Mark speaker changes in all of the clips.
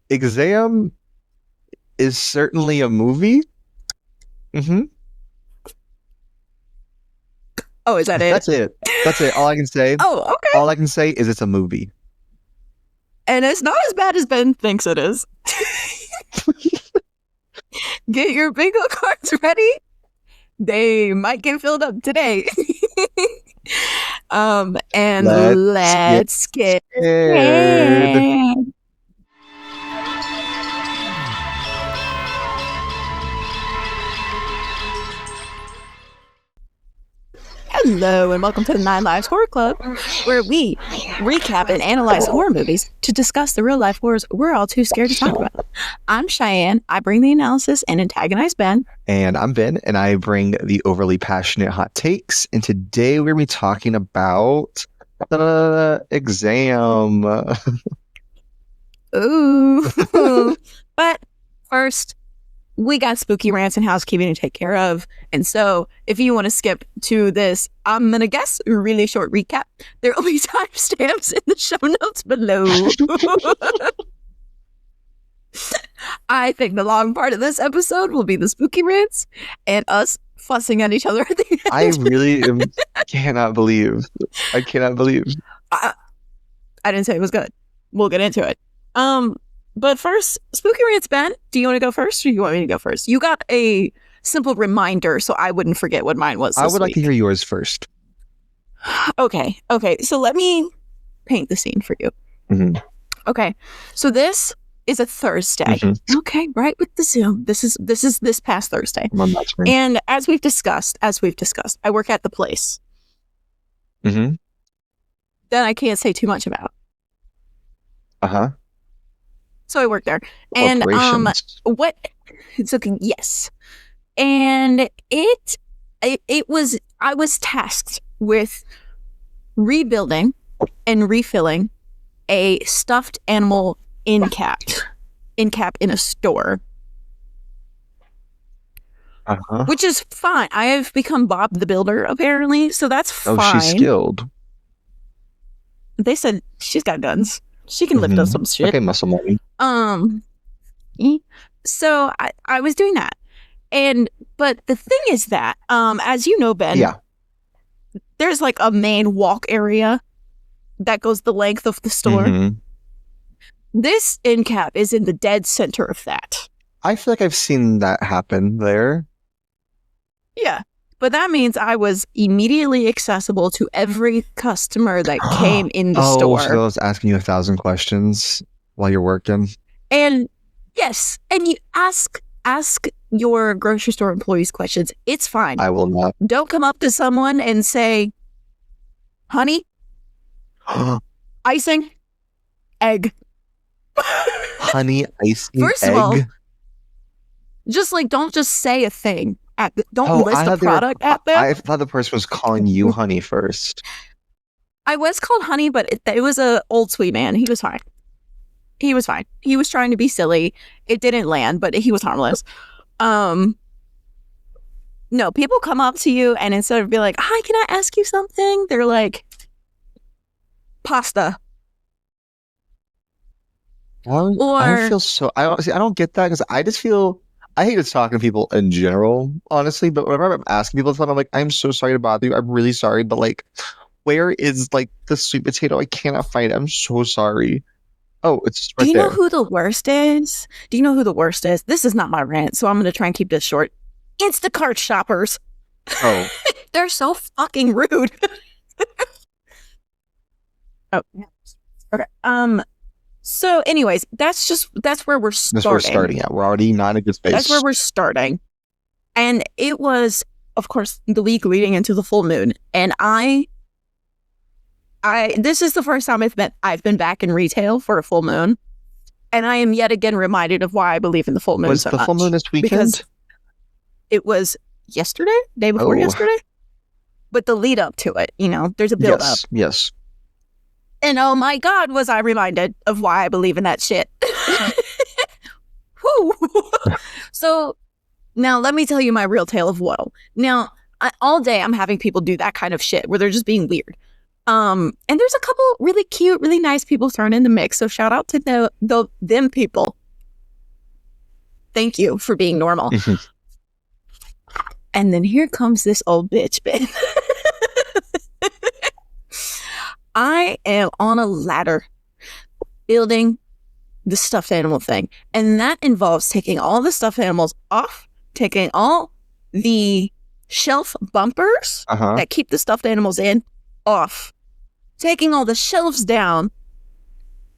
Speaker 1: Exam is certainly a movie. Mm-hmm.
Speaker 2: Oh, is that it?
Speaker 1: That's it. That's it. All I can say.
Speaker 2: Oh, okay.
Speaker 1: All I can say is it's a movie.
Speaker 2: And it's not as bad as Ben thinks it is. Get your bingo cards ready. They might get filled up today. And let's get
Speaker 1: scared.
Speaker 2: Hello, and welcome to the 9 Lives Horror Club, where we recap and analyze horror movies to discuss the real life horrors we're all too scared to talk about. I'm Cheyenne. I bring the analysis and antagonize Ben.
Speaker 1: And I'm Ben, and I bring the overly passionate hot takes. And today we're going to be talking about the exam.
Speaker 2: Ooh. But first, we got spooky rants and housekeeping to take care of. And so if you want to skip to this, I'm going to guess a really short recap. There will be timestamps in the show notes below. I think the long part of this episode will be the spooky rants and us fussing at each other at the end.
Speaker 1: I really cannot believe. I
Speaker 2: didn't say it was good. We'll get into it. But first, spooky rants, Ben. Do you want to go first, or do you want me to go first? You got a simple reminder, so I wouldn't forget what mine was.
Speaker 1: I would like to hear yours first.
Speaker 2: Okay. So let me paint the scene for you.
Speaker 1: Mm-hmm.
Speaker 2: Okay. So this is a Thursday.
Speaker 1: Mm-hmm.
Speaker 2: Okay, right with the Zoom. This is this past Thursday. And as we've discussed, I work at the place.
Speaker 1: Mm-hmm.
Speaker 2: That I can't say too much about.
Speaker 1: Uh-huh.
Speaker 2: So I work there. And it's okay, yes. And I was tasked with rebuilding and refilling a stuffed animal end cap in a store.
Speaker 1: Uh-huh.
Speaker 2: Which is fine. I have become Bob the Builder, apparently, so that's fine.
Speaker 1: Oh, she's skilled.
Speaker 2: They said she's got guns. She can lift up some shit.
Speaker 1: Okay, muscle mommy.
Speaker 2: So I was doing that. But the thing is that, as you know, Ben, there's like a main walk area that goes the length of the store.
Speaker 1: Mm-hmm.
Speaker 2: This end cap is in the dead center of that.
Speaker 1: I feel like I've seen that happen there.
Speaker 2: Yeah. But that means I was immediately accessible to every customer that came in the store.
Speaker 1: So I was asking you 1,000 questions while you're working.
Speaker 2: And yes, and you ask your grocery store employees questions. It's fine.
Speaker 1: I will not.
Speaker 2: Don't come up to someone and say, honey, icing, egg.
Speaker 1: Honey, icing,
Speaker 2: First
Speaker 1: egg?
Speaker 2: of all, don't just say a thing. Don't list a product at them.
Speaker 1: I thought the person was calling you honey first.
Speaker 2: I was called honey, but it was a old sweet man. He was fine. He was trying to be silly. It didn't land, but he was harmless. No, people come up to you and instead of being like, hi, can I ask you something? They're like, pasta.
Speaker 1: I don't get that because I just feel, I hate just talking to people in general, honestly, but whenever I'm asking people something, I'm like, I'm so sorry to bother you. I'm really sorry, but like, where is like the sweet potato? I cannot find it. I'm so sorry. Oh, it's right there.
Speaker 2: Do you know who the worst is? This is not my rant, so I'm going to try and keep this short. Instacart shoppers.
Speaker 1: Oh.
Speaker 2: They're so fucking rude. Oh, okay. So anyways, that's where we're starting.
Speaker 1: That's where we're starting at. We're already not in a good space.
Speaker 2: That's where we're starting. And it was, of course, the week leading into the full moon. And this is the first time I've been back in retail for a full moon. And I am yet again reminded of why I believe in the full moon
Speaker 1: so much. Was the full moon this weekend?
Speaker 2: Because it was yesterday, day before yesterday. But the lead up to it, there's a build up.
Speaker 1: Yes.
Speaker 2: And oh my God, was I reminded of why I believe in that shit. So now let me tell you my real tale of woe. Now, all day I'm having people do that kind of shit where they're just being weird. And there's a couple really cute, really nice people thrown in the mix. So shout out to them people. Thank you for being normal. And then here comes this old bitch, Ben. I am on a ladder building the stuffed animal thing. And that involves taking all the stuffed animals off, taking all the shelf bumpers that keep the stuffed animals in off, taking all the shelves down,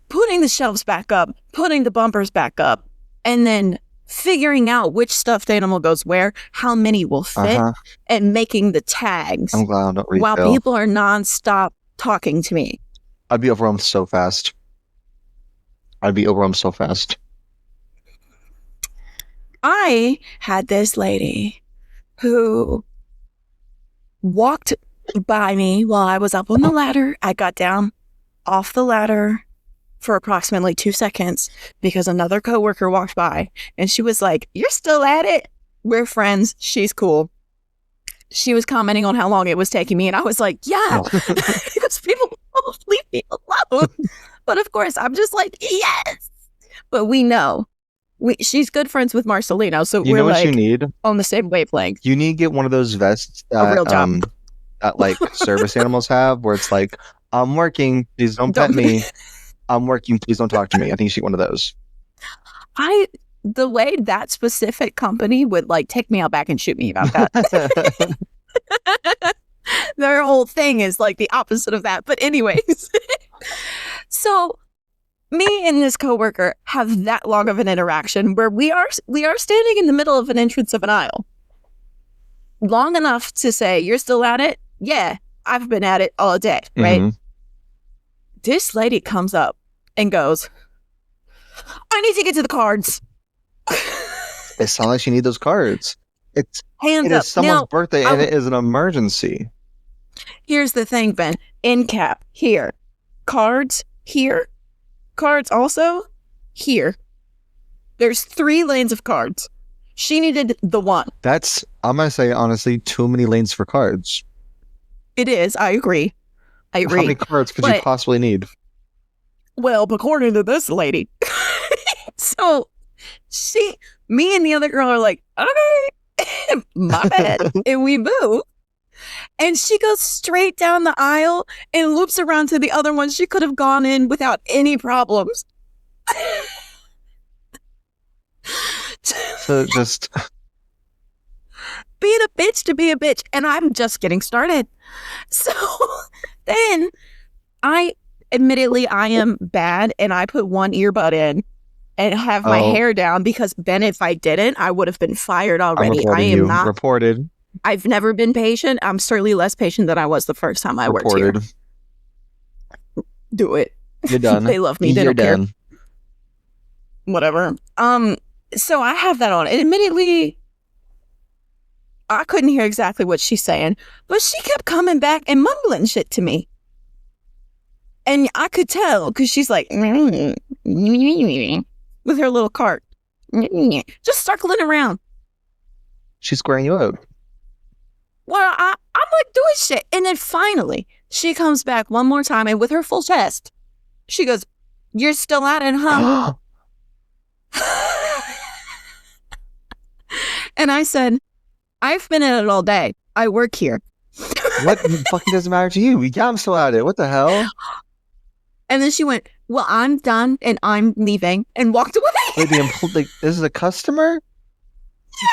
Speaker 2: putting the shelves back up, putting the bumpers back up, and then figuring out which stuffed animal goes where, how many will fit, and making the tags.
Speaker 1: I'm glad I don't retail.
Speaker 2: While people are nonstop talking to me.
Speaker 1: I'd be overwhelmed so fast.
Speaker 2: I had this lady who walked by me while I was up on the ladder. I got down off the ladder for approximately 2 seconds because another coworker walked by and she was like, "You're still at it? We're friends. She's cool." She was commenting on how long it was taking me, and I was like, "Yeah," because people won't leave me alone. But of course, I'm just like, "Yes." But we know. She's good friends with Marcelino, so
Speaker 1: you
Speaker 2: we're
Speaker 1: know what
Speaker 2: like
Speaker 1: you need?
Speaker 2: On the same wavelength.
Speaker 1: You need to get one of those vests
Speaker 2: A real job.
Speaker 1: that like service animals have, where it's like, "I'm working, please don't pet me. I'm working, please don't talk to me." I think you should get one of those.
Speaker 2: The way that specific company would like take me out back and shoot me about that. Their whole thing is like the opposite of that. But anyways, so me and this coworker have that long of an interaction where we are standing in the middle of an entrance of an aisle. Long enough to say, "You're still at it?" "Yeah, I've been at it all day," right? This lady comes up and goes, "I need to get to the cards."
Speaker 1: It sounds like you need those cards. It
Speaker 2: is
Speaker 1: someone's birthday and it is an emergency.
Speaker 2: Here's the thing, Ben. End cap here. Cards here. Cards also here. There's 3 lanes of cards. She needed the one.
Speaker 1: That's, I'm going to say honestly, too many lanes for cards.
Speaker 2: It is. I agree.
Speaker 1: How many cards could you possibly need?
Speaker 2: Well, according to this lady. So me and the other girl are like, "Okay, my bad." And we move. And she goes straight down the aisle and loops around to the other one. She could have gone in without any problems.
Speaker 1: So just
Speaker 2: being a bitch to be a bitch. And I'm just getting started. So then I am bad. And I put one earbud in and have my hair down because then if I didn't, I would have been fired already. I am not
Speaker 1: reported.
Speaker 2: I've never been patient. I'm certainly less patient than I was the first time I worked here. Do it.
Speaker 1: You're done.
Speaker 2: They love me. They don't care. Whatever. So I have that on. And admittedly, I couldn't hear exactly what she's saying, but she kept coming back and mumbling shit to me. And I could tell because she's like, with her little cart, just circling around.
Speaker 1: She's squaring you up.
Speaker 2: Well, I'm like doing shit. And then finally, she comes back one more time and with her full chest, she goes, "You're still at it, huh?" And I said, "I've been at it all day. I work here."
Speaker 1: What fucking doesn't matter to you? Yeah, I'm still at it. What the hell?
Speaker 2: And then she went, "Well, I'm done and I'm leaving," and walked away.
Speaker 1: Wait, this is a customer?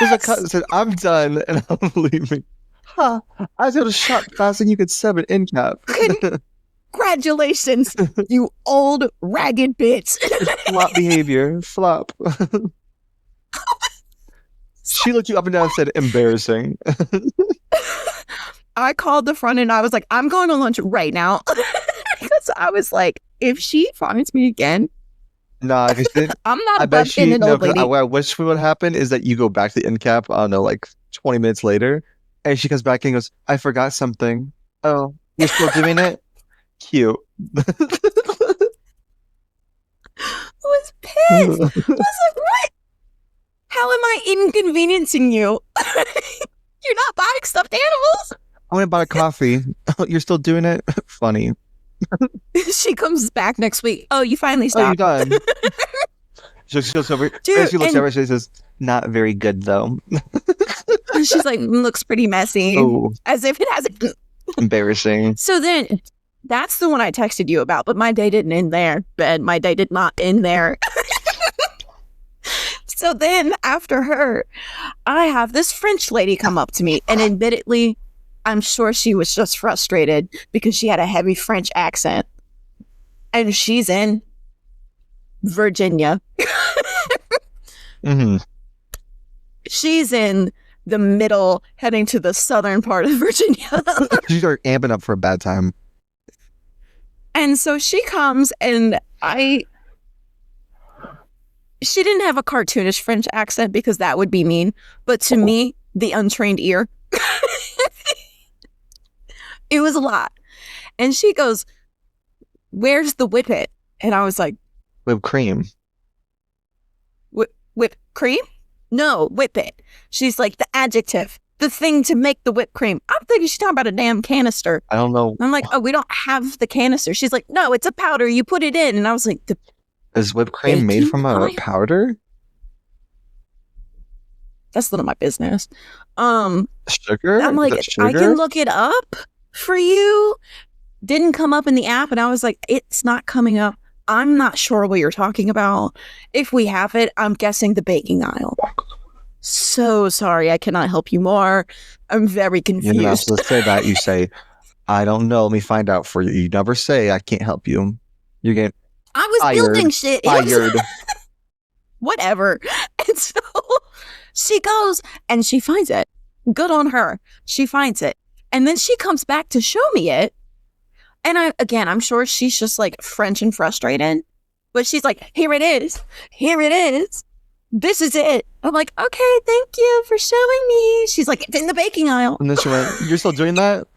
Speaker 1: Yes. Said, "I'm done and I'm leaving." Huh. I was able to shop faster than you could sub an end cap.
Speaker 2: Congratulations, you old ragged bitch.
Speaker 1: Flop behavior. Flop. She looked you up and down and said, "Embarrassing."
Speaker 2: I called the front and I was like, "I'm going on lunch right now." Because I was like, if she finds me again,
Speaker 1: nah,
Speaker 2: I'm not busting an old lady.
Speaker 1: What I wish would happen is that you go back to the end cap, I don't know, like 20 minutes later, and she comes back and goes, "I forgot something." "Oh, you're still doing it?" Cute.
Speaker 2: I was pissed. I was like, "What? How am I inconveniencing you? You're not buying stuffed animals?"
Speaker 1: I went and bought a coffee. You're still doing it? Funny.
Speaker 2: She comes back next week. Oh, you finally
Speaker 1: Oh, you're
Speaker 2: stopped.
Speaker 1: done. She looks over.
Speaker 2: Dude,
Speaker 1: She looks
Speaker 2: and
Speaker 1: over. She says, "Not very good, though."
Speaker 2: she's like, looks pretty messy.
Speaker 1: Oh,
Speaker 2: As if it hasn't.
Speaker 1: embarrassing.
Speaker 2: So then, that's the one I texted you about, but my day didn't end there. Ben, my day did not end there. So then, after her, I have this French lady come up to me, and admittedly, I'm sure she was just frustrated because she had a heavy French accent. And she's in Virginia.
Speaker 1: Mm-hmm.
Speaker 2: She's in the middle, heading to the southern part of Virginia.
Speaker 1: She's like amping up for a bad time.
Speaker 2: And so she comes, and she didn't have a cartoonish French accent because that would be mean. But to me, the untrained ear, it was a lot. And she goes, "Where's the whippet?" And I was like,
Speaker 1: Whipped cream.
Speaker 2: "Whipped cream? No, whippet." She's like, "The adjective, the thing to make the whipped cream." I'm thinking she's talking about a damn canister.
Speaker 1: I don't know.
Speaker 2: I'm like, "Oh, we don't have the canister." She's like, "No, it's a powder. You put it in." And I was like,
Speaker 1: Is whipped cream made
Speaker 2: baking
Speaker 1: from a
Speaker 2: powder?
Speaker 1: powder?
Speaker 2: That's none of my business.
Speaker 1: Sugar?
Speaker 2: I'm like,
Speaker 1: Is it
Speaker 2: I
Speaker 1: sugar?
Speaker 2: can look it up for you. Didn't come up in the app, and I was like, it's not coming up. I'm not sure what you're talking about. If we have it, I'm guessing the baking aisle. So sorry, I cannot help you more. I'm very confused.
Speaker 1: You're not supposed to say that. You say, "I don't know. Let me find out for you." You never say, "I can't help you." You're getting
Speaker 2: I was
Speaker 1: fired.
Speaker 2: building shit. It was-
Speaker 1: Fired.
Speaker 2: whatever. And so she goes and she finds it. Good on her. She finds it. And then she comes back to show me it. And I'm sure she's just like French and frustrated. But she's like, "Here it is. Here it is. This is it." I'm like, "Okay, thank you for showing me." She's like, "It's in the baking aisle."
Speaker 1: And then she went, "You're still doing that?"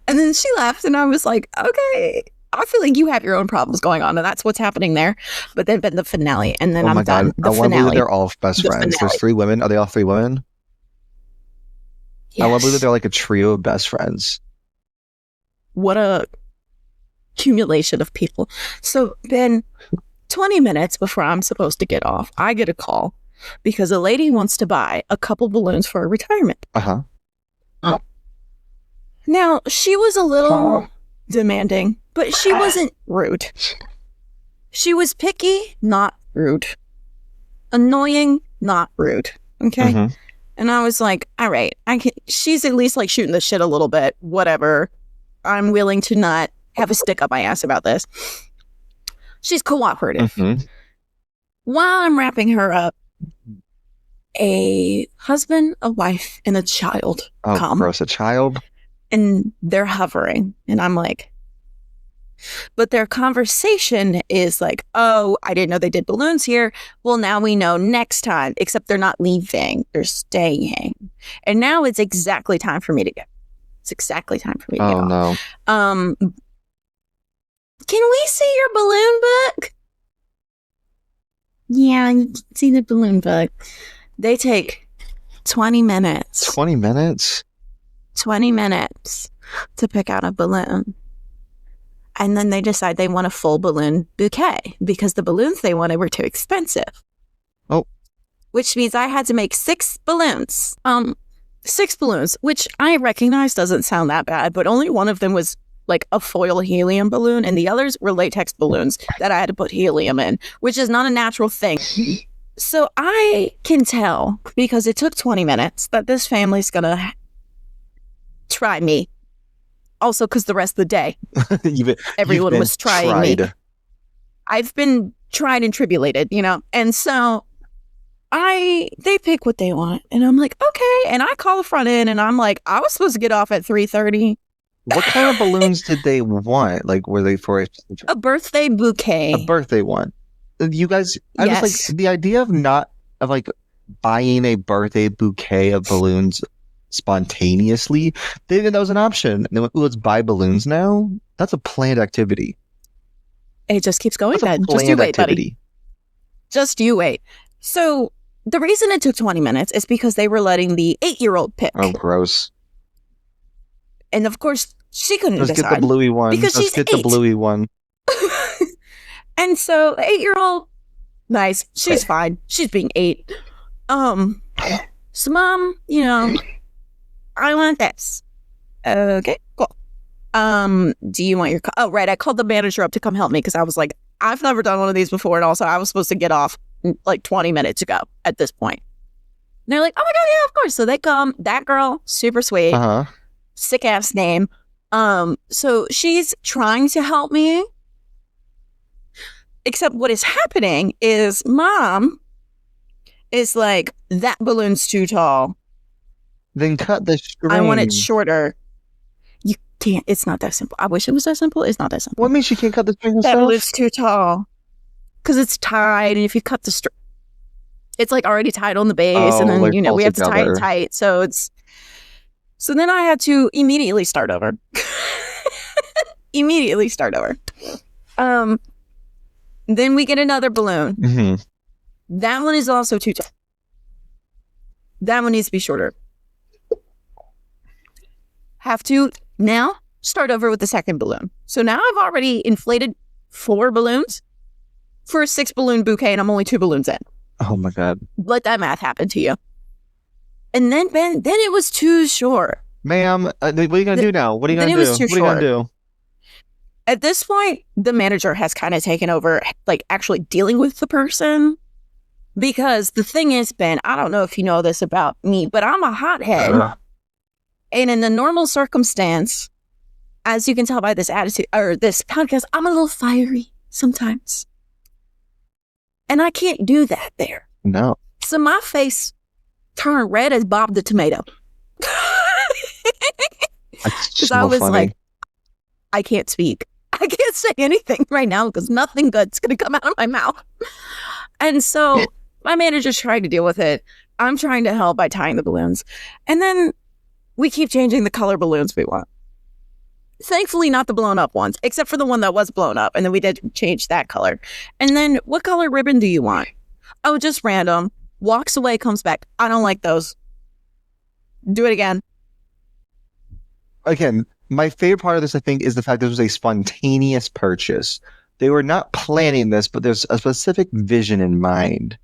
Speaker 2: And then she left, and I was like, "Okay, I feel like you have your own problems going on, and that's what's happening there." But then the finale, and then
Speaker 1: Oh my
Speaker 2: I'm done.
Speaker 1: God.
Speaker 2: The
Speaker 1: I want to believe that
Speaker 2: finale.
Speaker 1: they're all best
Speaker 2: The
Speaker 1: friends.
Speaker 2: finale.
Speaker 1: There's 3 women. Are they all 3 women? I want to believe that
Speaker 2: Yes.
Speaker 1: they're like a trio of best friends.
Speaker 2: What a accumulation of people. So then 20 minutes before I'm supposed to get off, I get a call because a lady wants to buy a couple balloons for a retirement.
Speaker 1: Uh-huh.
Speaker 2: Now, she was a little demanding, but she wasn't rude. She was picky, not rude. Annoying, not rude. Okay?
Speaker 1: Mhm.
Speaker 2: And I was like, all right, she's at least like shooting the shit a little bit. Whatever. I'm willing to not have a stick up my ass about this. She's cooperative.
Speaker 1: Mhm.
Speaker 2: While I'm wrapping her up, a husband, a wife, and a child
Speaker 1: Oh,
Speaker 2: come.
Speaker 1: gross. A child?
Speaker 2: And they're hovering. And I'm like, but their conversation is like, "Oh, I didn't know they did balloons here. Well, now we know next time," except they're not leaving. They're staying. And now it's exactly time for me to go. It's exactly time for me to get
Speaker 1: Oh,
Speaker 2: off.
Speaker 1: no.
Speaker 2: Can we see your balloon book? Yeah, you can see the balloon book. They take 20 minutes.
Speaker 1: 20 minutes?
Speaker 2: 20 minutes to pick out a balloon. And then they decide they want a full balloon bouquet because the balloons they wanted were too expensive.
Speaker 1: Oh.
Speaker 2: Which means I had to make 6 balloons. 6 balloons, which I recognize doesn't sound that bad, but only one of them was like a foil helium balloon, and the others were latex balloons that I had to put helium in, which is not a natural thing. So I can tell, because it took 20 minutes, that this family's gonna try me. Also, because the rest of the day, everyone was trying me. I've been tried and tribulated, you know? And so they pick what they want. And I'm like, okay. And I call the front end and I'm like, I was supposed to get off at 3:30.
Speaker 1: What kind of balloons did they want? Like, were they for
Speaker 2: A birthday bouquet.
Speaker 1: a birthday one? You guys, I
Speaker 2: Yes.
Speaker 1: just like the idea of like buying a birthday bouquet of balloons spontaneously. They didn't know that was an option. And they went, "Ooh, let's buy balloons now." That's a planned activity.
Speaker 2: It just keeps going
Speaker 1: That's a
Speaker 2: then. Just you
Speaker 1: planned
Speaker 2: wait, buddy.
Speaker 1: activity.
Speaker 2: Just you wait. So the reason it took 20 minutes is because they were letting the 8-year-old pick.
Speaker 1: Oh, gross.
Speaker 2: And of course, she couldn't
Speaker 1: Let's
Speaker 2: decide.
Speaker 1: get the bluey one.
Speaker 2: Because
Speaker 1: Let's
Speaker 2: she's
Speaker 1: get
Speaker 2: 8.
Speaker 1: the bluey one.
Speaker 2: And so, 8-year-old, nice. She's fine. She's being 8. So, Mom, you know, I want this. Okay, cool. Do you want your... Oh, right. I called the manager up to come help me because I was like, I've never done one of these before. And also, I was supposed to get off like 20 minutes ago at this point. And they're like, oh my God, yeah, of course. So they come. That girl, super sweet. Sick ass name. So she's trying to help me. Except what is happening is Mom is like, that balloon's too tall.
Speaker 1: Then cut the string.
Speaker 2: I want it shorter. You can't. It's not that simple. I wish it was that simple. It's not that simple.
Speaker 1: What means she can't cut the string herself?
Speaker 2: That balloon's too tall. Because it's tied, and if you cut the string, it's like already tied on the base, and then, you know, we have to tie it tight. So it's... So then I had to immediately start over. Immediately start over. Then we get another balloon.
Speaker 1: Mm-hmm.
Speaker 2: That one is also too tall. That one needs to be shorter. Have to now start over with the second balloon. So now I've already inflated 4 balloons for a 6-balloon bouquet, and I'm only 2 balloons in.
Speaker 1: Oh my God.
Speaker 2: Let that math happen to you. And then it was too short.
Speaker 1: Ma'am, what are you going to do now? What are you going to do? What are you going to do?
Speaker 2: At this point, the manager has kind of taken over, like, actually dealing with the person. Because the thing is, Ben, I don't know if you know this about me, but I'm a hothead. And in the normal circumstance, as you can tell by this attitude, or this podcast, I'm a little fiery sometimes. And I can't do that there.
Speaker 1: No.
Speaker 2: So my face turned red as Bob the Tomato. Because I was like, I can't speak. I can't say anything right now because nothing good's going to come out of my mouth. And so my manager's trying to deal with it. I'm trying to help by tying the balloons. And then we keep changing the color balloons we want. Thankfully, not the blown up ones, except for the one that was blown up. And then we did change that color. And then what color ribbon do you want? Oh, just random. Walks away, comes back. I don't like those. Do it again.
Speaker 1: Again, my favorite part of this, I think, is the fact this was a spontaneous purchase. They were not planning this, but there's a specific vision in mind.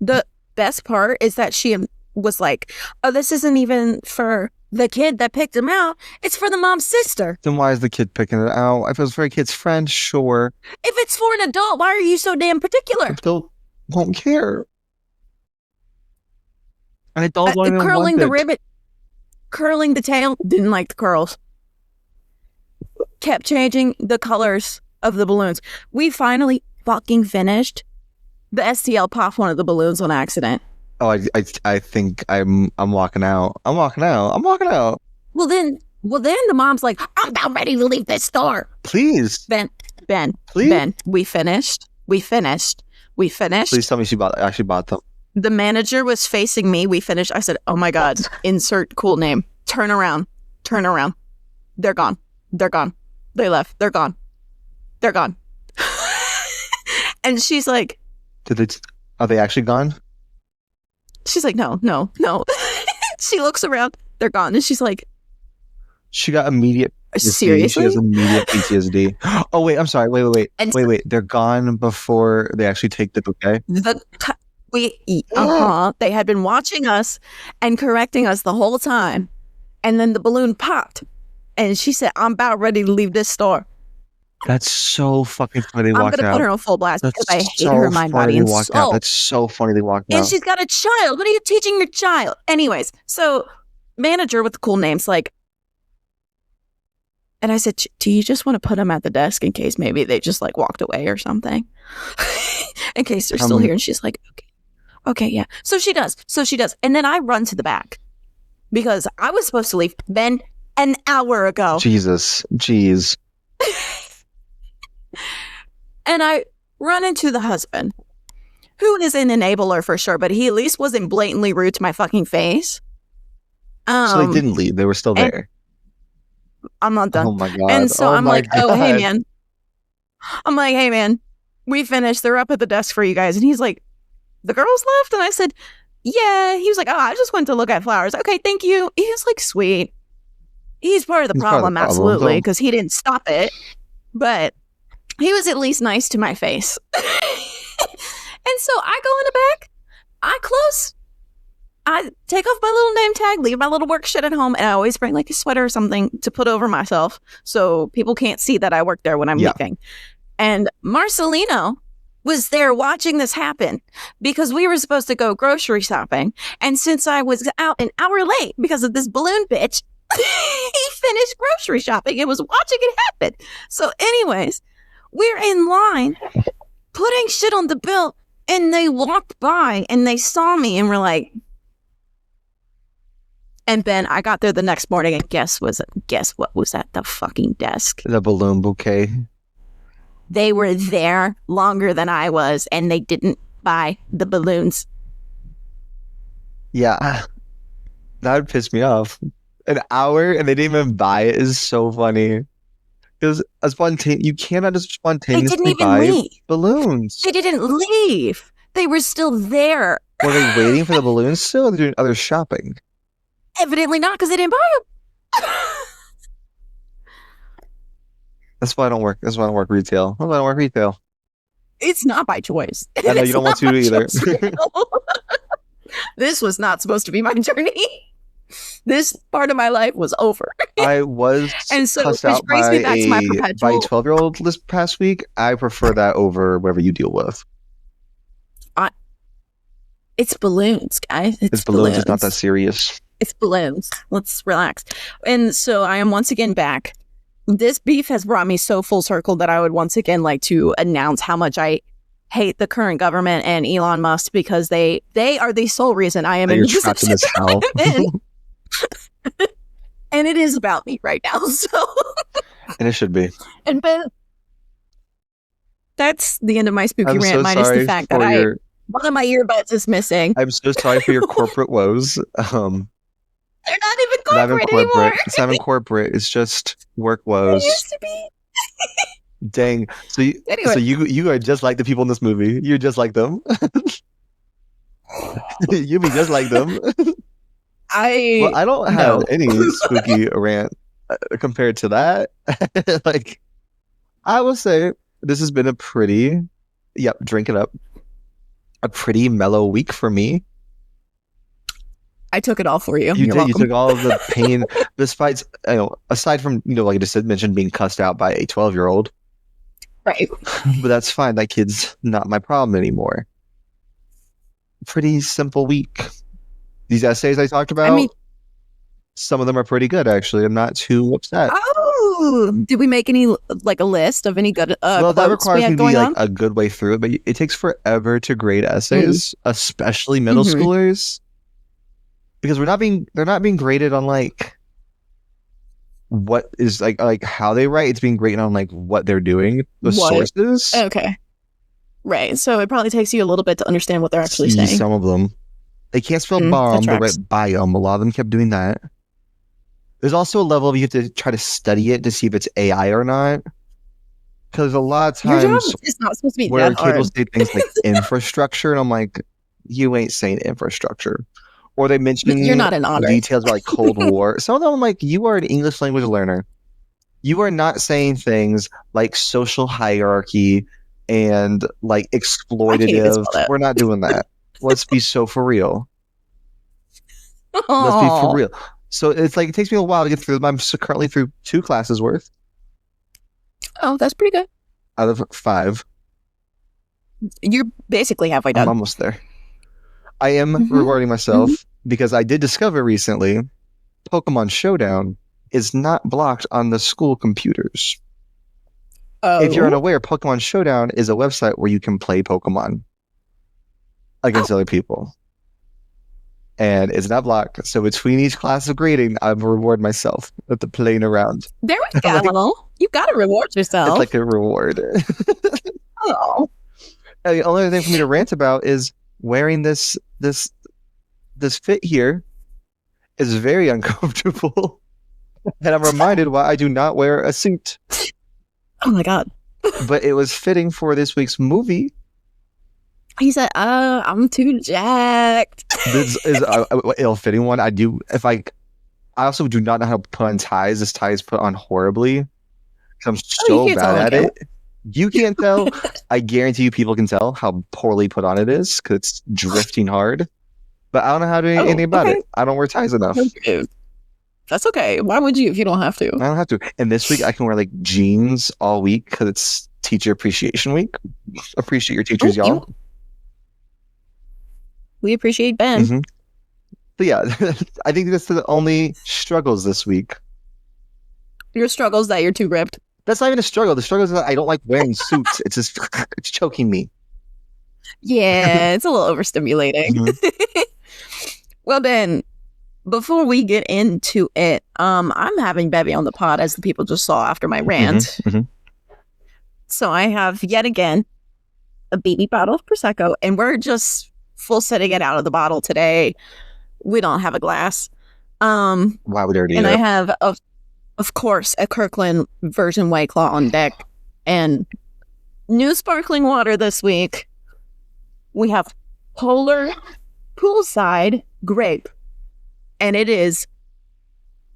Speaker 2: The best part is that she was like, oh, this isn't even for the kid that picked him out. It's for the mom's sister.
Speaker 1: Then why is the kid picking it out? If it was for a kid's friend, sure.
Speaker 2: If it's for an adult, why are you so damn particular?
Speaker 1: Adult won't care. An adult won't even
Speaker 2: curling
Speaker 1: want
Speaker 2: the
Speaker 1: it.
Speaker 2: ribbon, curling the tail, didn't like the curls. Kept changing the colors of the balloons. We finally fucking finished. The STL popped one of the balloons on accident.
Speaker 1: Oh, I think I'm walking out. I'm walking out.
Speaker 2: Well then the mom's like, I'm about ready to leave this store.
Speaker 1: Please.
Speaker 2: Ben,
Speaker 1: Please.
Speaker 2: Ben, we finished. Please
Speaker 1: Tell me she actually bought them.
Speaker 2: The manager was facing me. We finished. I said, oh my God, insert cool name. Turn around. They're gone. They left. They're gone. And she's like,
Speaker 1: Are they actually gone?
Speaker 2: She's like, no. She looks around. They're gone. And she's like,
Speaker 1: she got immediate PTSD.
Speaker 2: Seriously?
Speaker 1: She has immediate PTSD. Oh, wait. I'm sorry. Wait. They're gone before they actually take the bouquet?
Speaker 2: They had been watching us and correcting us the whole time. And then the balloon popped. And she said, I'm about ready to leave this store.
Speaker 1: That's so fucking funny.
Speaker 2: I'm going to put her on full blast because I hate her mind, body, and soul.
Speaker 1: That's so funny they walked out.
Speaker 2: And she's got a child. What are you teaching your child? Anyways, so manager with the cool names, like, and I said, do you just want to put them at the desk in case maybe they just like walked away or something? In case they're still here. And she's like, okay, yeah. So she does. And then I run to the back because I was supposed to leave Ben an hour ago.
Speaker 1: Jeez.
Speaker 2: And I run into the husband, who is an enabler for sure, but he at least wasn't blatantly rude to my fucking face.
Speaker 1: So they didn't leave. They were still there.
Speaker 2: I'm not done.
Speaker 1: Oh my God.
Speaker 2: And so I'm like, oh, hey, man. I'm like, hey, man, we finished. They're up at the desk for you guys. And he's like, the girls left? And I said, yeah. He was like, oh, I just went to look at flowers. Okay, thank you. He was like, sweet. He's part of the problem, absolutely, because he didn't stop it. But he was at least nice to my face. And so I go in the back, I close, I take off my little name tag, leave my little work shit at home, and I always bring like a sweater or something to put over myself so people can't see that I work there when I'm leaving. And Marcelino was there watching this happen because we were supposed to go grocery shopping. And since I was out an hour late because of this balloon bitch, he finished grocery shopping and was watching it happen. So anyways, we're in line putting shit on the bill, and they walked by and they saw me and were like, and Ben, I got there the next morning and guess what was at the fucking desk?
Speaker 1: The balloon bouquet.
Speaker 2: They were there longer than I was, and they didn't buy the balloons.
Speaker 1: Yeah, that would piss me off. An hour and they didn't even buy it is so funny. Because you cannot just spontaneously buy balloons.
Speaker 2: They didn't leave. They were still there.
Speaker 1: Were they waiting for the balloons still, or they're doing other shopping?
Speaker 2: Evidently not, because they didn't buy them.
Speaker 1: That's why I don't work. That's why I don't work retail. That's why I don't work retail.
Speaker 2: It's not by choice.
Speaker 1: I know you don't want to either.
Speaker 2: This was not supposed to be my journey. This part of my life was over.
Speaker 1: I was
Speaker 2: and so
Speaker 1: cussed out by
Speaker 2: me back to my perpetual.
Speaker 1: by a 12-year-old this past week. I prefer that over whatever you deal with.
Speaker 2: It's balloons, guys. It's
Speaker 1: balloons. It's not that serious.
Speaker 2: It's balloons. Let's relax. And so I am once again back. This beef has brought me so full circle that I would once again like to announce how much I hate the current government and Elon Musk, because they are the sole reason I am in this
Speaker 1: trapped in this hell.
Speaker 2: And it is about me right now. So
Speaker 1: and it should be.
Speaker 2: And Ben, that's the end of my spooky
Speaker 1: I'm
Speaker 2: rant,
Speaker 1: so
Speaker 2: minus the fact that one of my earbuds is missing.
Speaker 1: I'm so sorry for your corporate woes.
Speaker 2: They're not even corporate anymore.
Speaker 1: It's not even corporate. It's just work woes.
Speaker 2: It used to be.
Speaker 1: Dang. So you are just like the people in this movie. You're just like them. You be just like them. I don't have any spooky rant compared to that. Like, I will say this has been a pretty, drink it up, a pretty mellow week for me.
Speaker 2: I took it all for you.
Speaker 1: You
Speaker 2: You're
Speaker 1: did.
Speaker 2: welcome.
Speaker 1: You took all of the pain, despite, aside from, like I just mentioned, being cussed out by a 12-year-old.
Speaker 2: Right.
Speaker 1: But that's fine. That kid's not my problem anymore. Pretty simple week. These essays I talked about, some of them are pretty good, actually. I'm not too upset.
Speaker 2: Oh, did we make any, like, a list of any good
Speaker 1: well, that requires me to be,
Speaker 2: like,
Speaker 1: a good way through it, but it takes forever to grade essays, especially middle schoolers, because they're not being graded on, like, what is, like how they write. It's being graded on, like, what they're doing, the sources.
Speaker 2: Okay. Right. So it probably takes you a little bit to understand what they're actually saying.
Speaker 1: Some of them. They can't spell bomb, they write biome. A lot of them kept doing that. There's also a level of you have to try to study it to see if it's AI or not. Because a lot of times
Speaker 2: it's not supposed to be
Speaker 1: where
Speaker 2: that
Speaker 1: a kid will
Speaker 2: hard.
Speaker 1: say things like infrastructure, and I'm like, you ain't saying infrastructure. Or they mention
Speaker 2: You're not an honor.
Speaker 1: details about, like, Cold War. Some of them, I'm like, you are an English language learner. You are not saying things like social hierarchy and, like, exploitative. We're not doing that. Let's be so for real. Let's be for real. So it's like, it takes me a while to get through them. I'm currently through 2 classes worth.
Speaker 2: Oh, that's pretty good.
Speaker 1: Out of 5.
Speaker 2: You're basically halfway done.
Speaker 1: I'm almost there. I am rewarding myself because I did discover recently Pokemon Showdown is not blocked on the school computers.
Speaker 2: Oh.
Speaker 1: If you're unaware, Pokemon Showdown is a website where you can play Pokemon against other people. And it's not blocked. So between each class of grading, I reward myself with the playing around.
Speaker 2: There we go. You got to reward yourself.
Speaker 1: It's like a reward.
Speaker 2: Oh.
Speaker 1: And the only other thing for me to rant about is wearing this fit here is very uncomfortable. And I'm reminded why I do not wear a suit.
Speaker 2: Oh my God.
Speaker 1: But it was fitting for this week's movie.
Speaker 2: He said, I'm too jacked.
Speaker 1: This is a ill-fitting one. I also do not know how to put on ties. This tie is put on horribly. I'm so bad at it. You can't tell. I guarantee you people can tell how poorly put on it is because it's drifting hard. But I don't know how to do anything about it. I don't wear ties enough.
Speaker 2: That's okay. Why would you if you don't have to?
Speaker 1: I don't have to. And this week I can wear like jeans all week because it's Teacher Appreciation Week. Appreciate your teachers, y'all.
Speaker 2: We appreciate Ben.
Speaker 1: Mm-hmm. But yeah, I think that's the only struggles this week.
Speaker 2: Your struggles that you're too ripped.
Speaker 1: That's not even a struggle. The struggle is that I don't like wearing suits. It's just, it's choking me.
Speaker 2: Yeah, it's a little overstimulating. Mm-hmm. Well, then, before we get into it, I'm having Bevy on the pod, as the people just saw after my rant.
Speaker 1: Mm-hmm. Mm-hmm.
Speaker 2: So I have, yet again, a baby bottle of Prosecco, and we're just full setting it out of the bottle today. We don't have a glass.
Speaker 1: Why would I already
Speaker 2: And I have, of course, a Kirkland version White Claw on deck. And new sparkling water this week. We have Polar Poolside Grape. And it is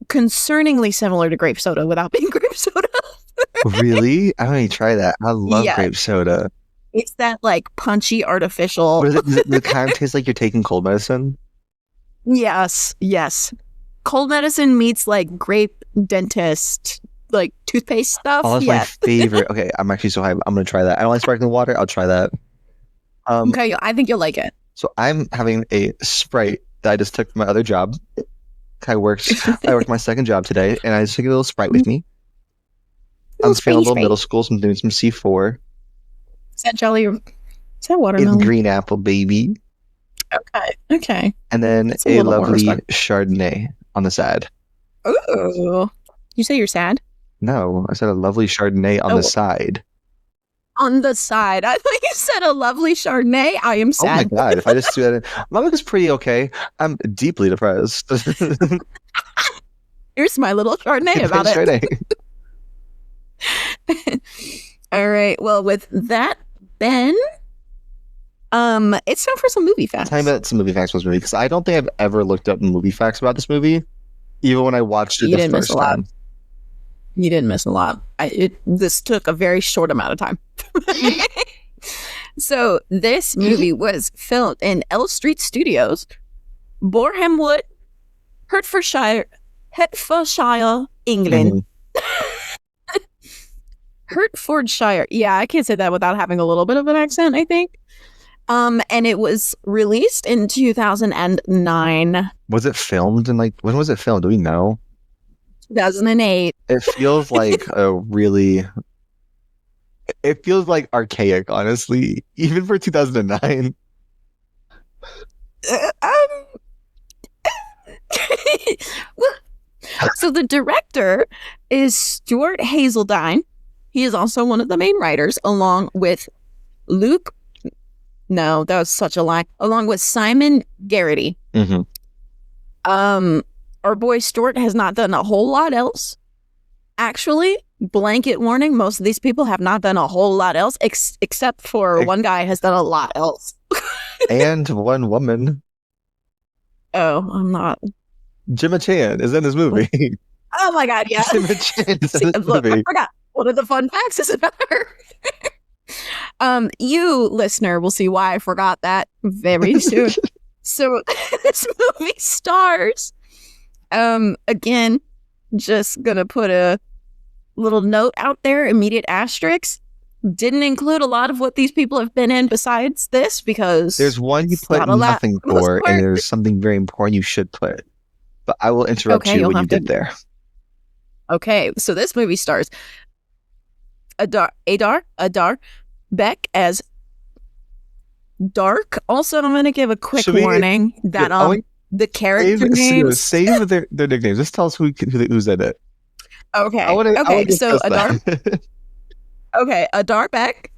Speaker 2: concerningly similar to grape soda without being grape soda.
Speaker 1: Really? I want to try that. I love grape soda.
Speaker 2: It's that like punchy artificial.
Speaker 1: What is it? Does it kind of taste like you're taking cold medicine?
Speaker 2: Yes. Cold medicine meets like grape dentist, like toothpaste stuff.
Speaker 1: Oh, that's my favorite. Okay, I'm actually so hyped. I'm going to try that. I don't like sparkling water. I'll try that.
Speaker 2: Okay, I think you'll like it.
Speaker 1: So I'm having a Sprite that I just took from my other job. I worked my second job today, and I just took a little Sprite with me. I'm feeling a little middle school, so I'm doing some C4.
Speaker 2: Is that jelly? Is that watermelon?
Speaker 1: It's green apple, baby.
Speaker 2: Okay.
Speaker 1: And then a lovely Chardonnay on the side.
Speaker 2: Ooh. You say you're sad?
Speaker 1: No, I said a lovely Chardonnay on the side.
Speaker 2: On the side. I thought you said a lovely Chardonnay. I am sad.
Speaker 1: Oh my God, if I just do that my look is pretty okay. I'm deeply depressed.
Speaker 2: Here's my little Chardonnay about it. All right. Well, with that, Ben, it's time for some movie facts.
Speaker 1: Time about some movie facts for this movie, because I don't think I've ever looked up movie facts about this movie, even when I watched it the first time.
Speaker 2: You didn't miss a lot. This took a very short amount of time. So this movie was filmed in L Street Studios, Boreham Wood, Hertfordshire, England. Hertfordshire. Yeah, I can't say that without having a little bit of an accent, I think. And it was released in 2009.
Speaker 1: Was it filmed in when was it filmed? Do we know?
Speaker 2: 2008.
Speaker 1: It feels like it feels like archaic, honestly, even for 2009.
Speaker 2: So the director is Stuart Hazeldine. He is also one of the main writers, along with Luke. No, that was such a lie. Along with Simon Garrity.
Speaker 1: Mm-hmm.
Speaker 2: Our boy Stuart has not done a whole lot else. Actually, blanket warning, most of these people have not done a whole lot else, except for one guy has done a lot else.
Speaker 1: And one woman.
Speaker 2: Oh, I'm not.
Speaker 1: Gemma Chan is in this movie.
Speaker 2: Oh my God, yeah.
Speaker 1: Gemma Chan is in this movie.
Speaker 2: I forgot. One of the fun facts is about her. You, listener, will see why I forgot that very soon. So this movie stars, again, just gonna put a little note out there, immediate asterisk. Didn't include a lot of what these people have been in besides this, because
Speaker 1: there's one you put nothing for, and there's something very important you should put. But I will interrupt you when you get there.
Speaker 2: Okay, so this movie stars Adar Beck as Dark. Also, I'm going to give a quick warning that the character names...
Speaker 1: Save their nicknames. Just tell us who's in it.
Speaker 2: Okay. So Adar Beck,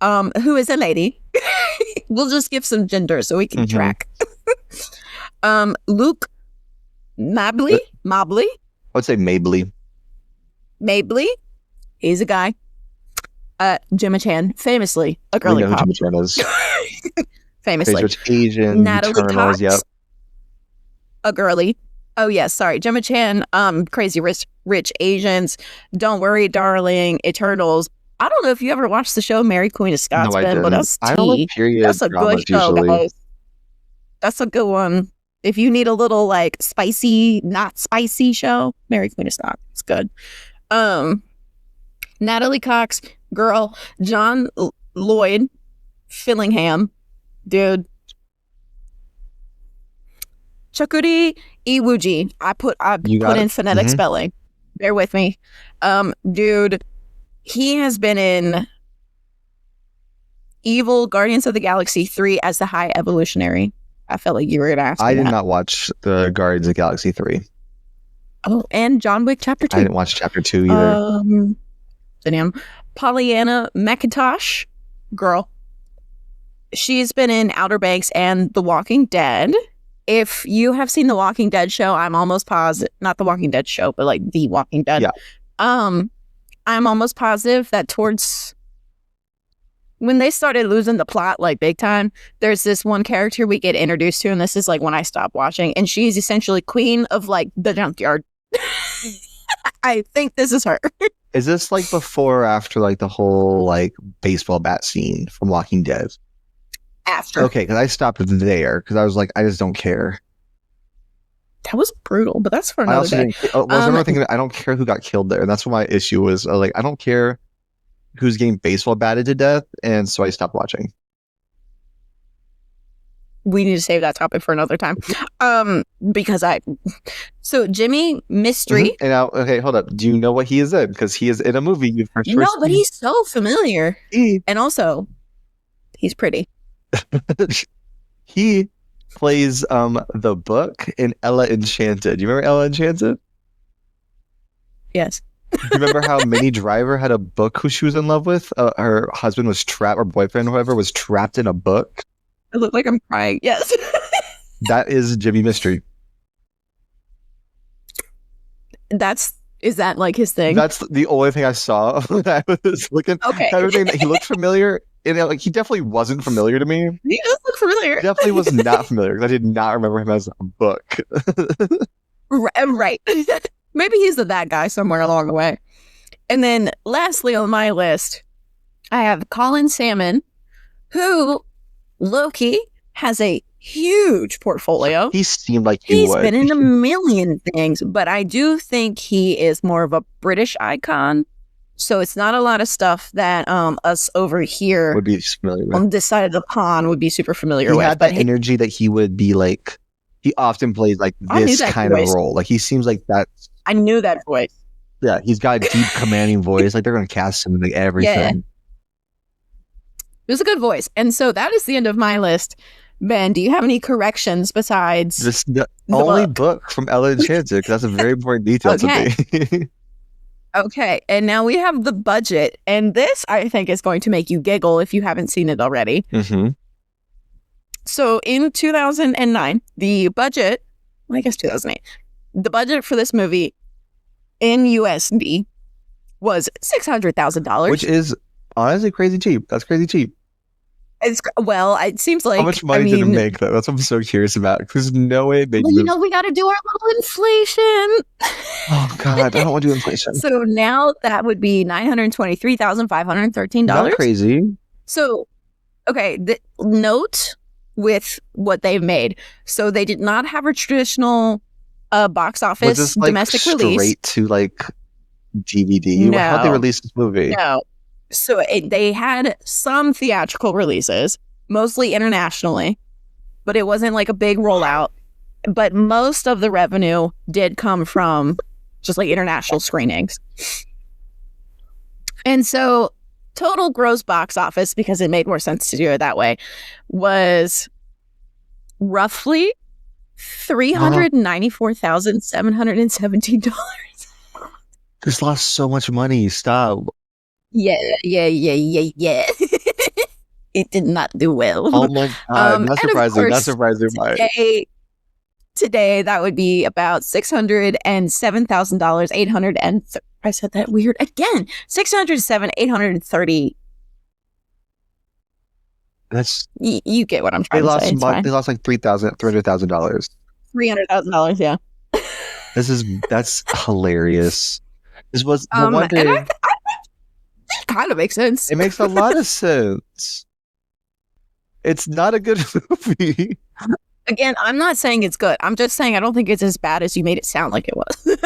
Speaker 2: who is a lady. We'll just give some gender so we can track. Luke Mabley.
Speaker 1: I would say Mabley.
Speaker 2: He's a guy. Gemma Chan, famously a girly pop.
Speaker 1: Gemma Chan is.
Speaker 2: famously.
Speaker 1: Crazy Rich Asians,
Speaker 2: Natalie
Speaker 1: Eternals,
Speaker 2: Cox,
Speaker 1: yep.
Speaker 2: a girly. Oh yes, sorry, Gemma Chan, Crazy Rich Asians, Don't Worry, Darling, Eternals. I don't know if you ever watched the show Mary Queen of Scots,
Speaker 1: No, I
Speaker 2: Ben, but
Speaker 1: didn't.
Speaker 2: that's
Speaker 1: I don't like
Speaker 2: tea.
Speaker 1: period
Speaker 2: That's a good
Speaker 1: dramas
Speaker 2: show,
Speaker 1: usually.
Speaker 2: guys. That's a good one. If you need a little like spicy, not spicy show, Mary Queen of Scots. It's good. Natalie Cox, girl, John Lloyd Fillingham, dude. Chakuri Iwuji. I put in phonetic spelling. Bear with me. Dude, he has been in Evil Guardians of the Galaxy 3 as the High Evolutionary. I felt like you were gonna ask me
Speaker 1: I did
Speaker 2: that.
Speaker 1: not watch the Guardians of the Galaxy 3.
Speaker 2: Oh, and John Wick Chapter 2.
Speaker 1: I didn't watch Chapter 2 either.
Speaker 2: Damn. Pollyanna McIntosh, girl. She's been in Outer Banks and The Walking Dead. If you have seen The Walking Dead show, I'm almost positive, not The Walking Dead show, but like The Walking Dead.
Speaker 1: Yeah.
Speaker 2: I'm almost positive that towards when they started losing the plot like big time, there's this one character we get introduced to, and this is like when I stopped watching, and she's essentially queen of like the junkyard. I think this is her.
Speaker 1: Is this like before or after like the whole like baseball bat scene from Walking Dead?
Speaker 2: After.
Speaker 1: Okay, because I stopped there because I was like, I just don't care.
Speaker 2: That was brutal, but that's for another day.
Speaker 1: Another thing that I don't care who got killed there, and that's what my issue was. Like, I don't care who's getting baseball batted to death, and so I stopped watching.
Speaker 2: We need to save that topic for another time. Because so Jimmy Mystery.
Speaker 1: Mm-hmm. And now, okay, hold up. Do you know what he is in? Because he is in a movie.
Speaker 2: No, but he's so familiar, and also he's pretty.
Speaker 1: He plays the book in Ella Enchanted. Do you remember Ella Enchanted?
Speaker 2: Yes.
Speaker 1: Do you remember how Minnie Driver had a book who she was in love with? Her husband was trapped, or boyfriend, or whoever, was trapped in a book.
Speaker 2: I look like I'm crying. Yes.
Speaker 1: That is Jimmy Mystery.
Speaker 2: Is that like his thing?
Speaker 1: That's the only thing I saw when I was looking.
Speaker 2: Okay.
Speaker 1: Everything that he looked familiar. And like he definitely wasn't familiar to me.
Speaker 2: He does look familiar.
Speaker 1: Definitely was not familiar because I did not remember him as a book.
Speaker 2: Right. Maybe he's that guy somewhere along the way. And then lastly on my list, I have Colin Salmon, who low-key has a huge portfolio.
Speaker 1: He seemed like he's
Speaker 2: been in a million things, but I do think he is more of a British icon. So it's not a lot of stuff that us over here
Speaker 1: would be familiar with.
Speaker 2: On this side of the pond would be super familiar with.
Speaker 1: He had that energy that he would be like, he often plays like this kind of role. Like he seems like that.
Speaker 2: I knew that voice.
Speaker 1: Yeah, he's got a deep commanding voice. Like they're going to cast him in like everything. Yeah.
Speaker 2: It was a good voice. And so that is the end of my list. Ben, do you have any corrections besides
Speaker 1: the only book from Ella Enchanted? Because that's a very important detail to me.
Speaker 2: Okay, and now we have the budget, and this I think is going to make you giggle if you haven't seen it already.
Speaker 1: Mm-hmm.
Speaker 2: So in 2009, the budget, well, I guess 2008, the budget for this movie in USD was $600,000,
Speaker 1: which is honestly crazy cheap. That's crazy cheap.
Speaker 2: It seems like
Speaker 1: how much money did it make though? That's what I'm so curious about. Because no way it made.
Speaker 2: Well, we got to do our little inflation.
Speaker 1: Oh God, I don't want to do inflation.
Speaker 2: So now that would be $923,513.
Speaker 1: Not crazy.
Speaker 2: So, okay, the note with what they've made. So they did not have a traditional box office
Speaker 1: was this, like,
Speaker 2: domestic release.
Speaker 1: Straight to like DVD.
Speaker 2: No.
Speaker 1: How'd they release this movie?
Speaker 2: No. So they had some theatrical releases, mostly internationally, but it wasn't like a big rollout. But most of the revenue did come from just like international screenings. And so total gross box office, because it made more sense to do it that way, was roughly $394,717.
Speaker 1: This lost so much money. Stop.
Speaker 2: Yeah. It did not do well.
Speaker 1: Oh my God. Not surprising. Not surprising.
Speaker 2: Today, that would be about $607,800. I said that weird again. $607,830.
Speaker 1: That's
Speaker 2: You get what I'm trying to say. It's fine.
Speaker 1: They lost like $300,000.
Speaker 2: $300,000, yeah.
Speaker 1: That's hilarious. This was no
Speaker 2: And
Speaker 1: wonder.
Speaker 2: it kind of makes sense.
Speaker 1: It makes a lot of sense. It's not a good movie.
Speaker 2: Again, I'm not saying it's good. I'm just saying I don't think it's as bad as you made it sound like it was.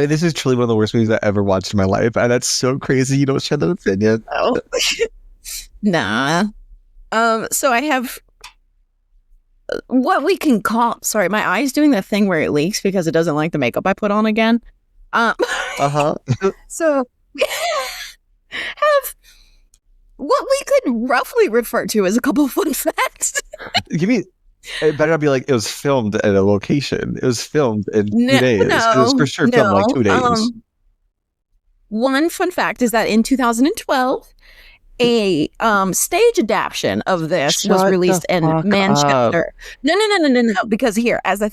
Speaker 1: This is truly one of the worst movies I ever watched in my life, and that's so crazy. You don't share that opinion.
Speaker 2: Oh. Nah. So I have what we can call. Sorry, my eye's doing that thing where it leaks because it doesn't like the makeup I put on again. So we have what we could roughly refer to as a couple of fun facts.
Speaker 1: Give me. It better not be like it was filmed at a location. It was filmed in 2 days. It was for sure filmed in like 2 days.
Speaker 2: One fun fact is that in 2012, a stage adaptation of this was released in Manchester. No. Because here, as a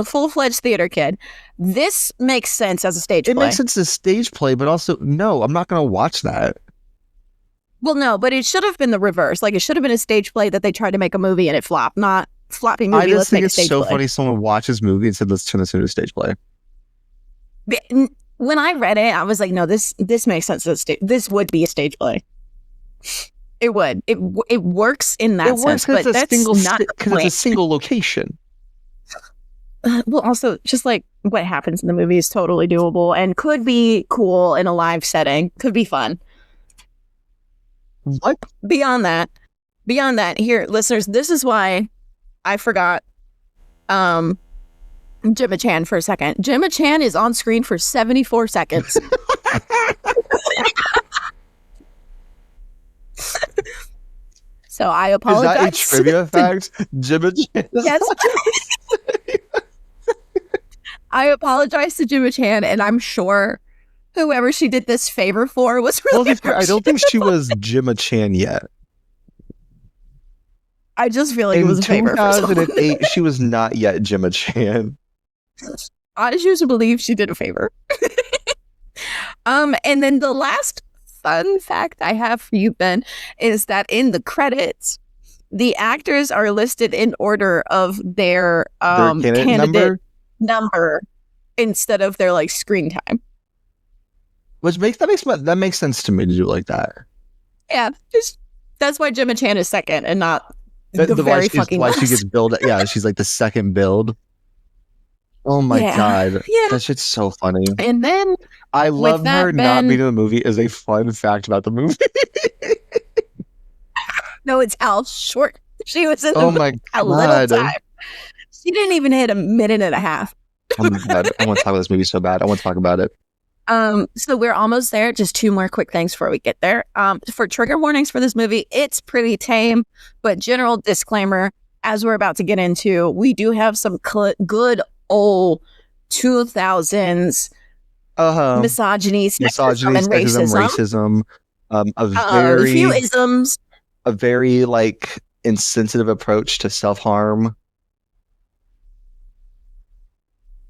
Speaker 2: full-fledged theater kid, this makes sense as a stage play.
Speaker 1: It makes sense as a stage play, but also, no, I'm not going to watch that.
Speaker 2: Well, no, but it should have been the reverse. Like, it should have been a stage play that they tried to make a movie and it flopped, not flopping movie.
Speaker 1: I just think it's so funny someone watches movie and said, let's turn this into a stage play.
Speaker 2: When I read it, I was like, no, this makes sense as a stage. This would be a stage play. It would. It works in that sense, but that's not
Speaker 1: because it's a single location.
Speaker 2: Well, also, just like what happens in the movie is totally doable and could be cool in a live setting. Could be fun.
Speaker 1: What?
Speaker 2: Beyond that, here, listeners, this is why I forgot Gemma Chan for a second. Gemma Chan is on screen for 74 seconds. So I apologize.
Speaker 1: Is that a trivia fact? Gemma Chan?
Speaker 2: Yes. I apologize to Gemma Chan, and I'm sure whoever she did this favor for was really
Speaker 1: I don't think she was Gemma Chan yet.
Speaker 2: I just feel like it was a favor.
Speaker 1: In 2008, she was not yet Gemma Chan.
Speaker 2: I choose to believe she did a favor. And then the last fun fact I have for you, Ben, is that in the credits, the actors are listed in order of their candidate number instead of their like screen time.
Speaker 1: That makes sense to me to do it like that.
Speaker 2: Yeah, that's why Gemma Chan is second and not the very fucking
Speaker 1: why
Speaker 2: last.
Speaker 1: She gets billed. Yeah, she's like the second build. Oh my god, that shit's so funny.
Speaker 2: And then
Speaker 1: I love her not being in the movie is a fun fact about the movie.
Speaker 2: No, it's how short she was in the
Speaker 1: movie.
Speaker 2: A little time. She didn't even hit a minute and a half.
Speaker 1: Oh my god, I want to talk about this movie so bad. I want to talk about it.
Speaker 2: So we're almost there. Just 2 more quick things before we get there. For trigger warnings for this movie, it's pretty tame, but general disclaimer, as we're about to get into, we do have some good old 2000s misogyny, sexism, and racism. A few isms.
Speaker 1: A very like insensitive approach to self-harm.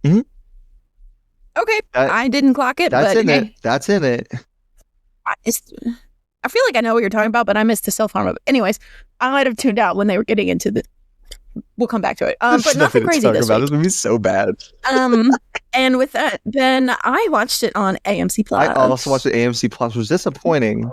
Speaker 1: Mm-hmm.
Speaker 2: Okay, I didn't clock it.
Speaker 1: That's in it. That's in it.
Speaker 2: I feel like I know what you're talking about, but I missed the self-harm of it. Anyways, I might have tuned out when they were getting into the... We'll come back to it. But nothing crazy this week.
Speaker 1: This movie's so bad.
Speaker 2: And with that, then I watched it on AMC Plus.
Speaker 1: I also watched it AMC Plus, which was disappointing.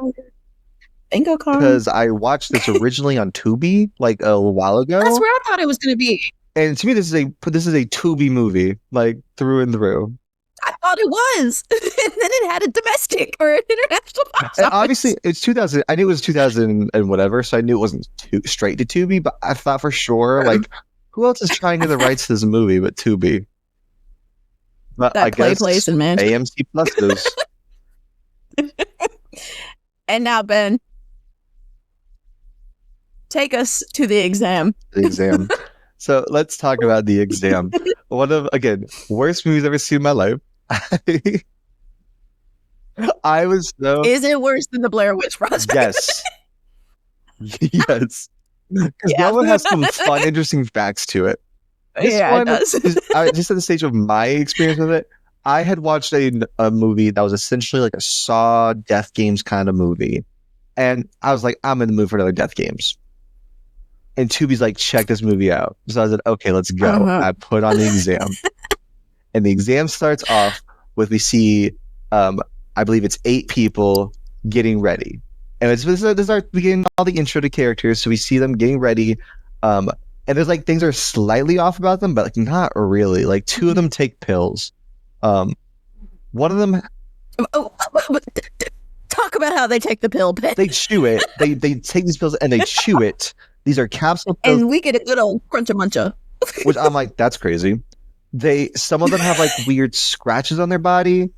Speaker 2: Bingo card.
Speaker 1: Because I watched this originally on Tubi like a while ago.
Speaker 2: That's where I thought it was going to be.
Speaker 1: And to me, this is a Tubi movie, like through and through.
Speaker 2: I thought it was. And then it had a domestic or an international box office.
Speaker 1: Obviously, it's 2000. I knew it was 2000 and whatever, so I knew it wasn't straight to Tubi, but I thought for sure, like, who else is trying to get the rights to this movie but Tubi? But
Speaker 2: that place in Manchester.
Speaker 1: AMC Plus is.
Speaker 2: And now, Ben, take us to the exam.
Speaker 1: The exam. So let's talk about The Exam. One of, again, worst movies I've ever seen in my life. I was so...
Speaker 2: Is it worse than the Blair Witch Project?
Speaker 1: Yes. Yes. Because that one has some fun, interesting facts to it. This one,
Speaker 2: it does.
Speaker 1: Just at the stage of my experience with it, I had watched a movie that was essentially like a Saw Death Games kind of movie. And I was like, I'm in the mood for another Death Games. And Tubi's like, check this movie out. So I said, okay, let's go. I put on the exam. And the exam starts off with, we see, I believe it's 8 people getting ready. And this is our beginning, all the intro to characters. So we see them getting ready. And there's like things are slightly off about them, but like not really. Like 2 of them take pills. One of them...
Speaker 2: Talk about how they take the pill, Ben.
Speaker 1: They chew it. They take these pills and they chew it. These are capsule pills.
Speaker 2: And we get a good old cruncha-muncha.
Speaker 1: Which I'm like, that's crazy. Some of them have like weird scratches on their body.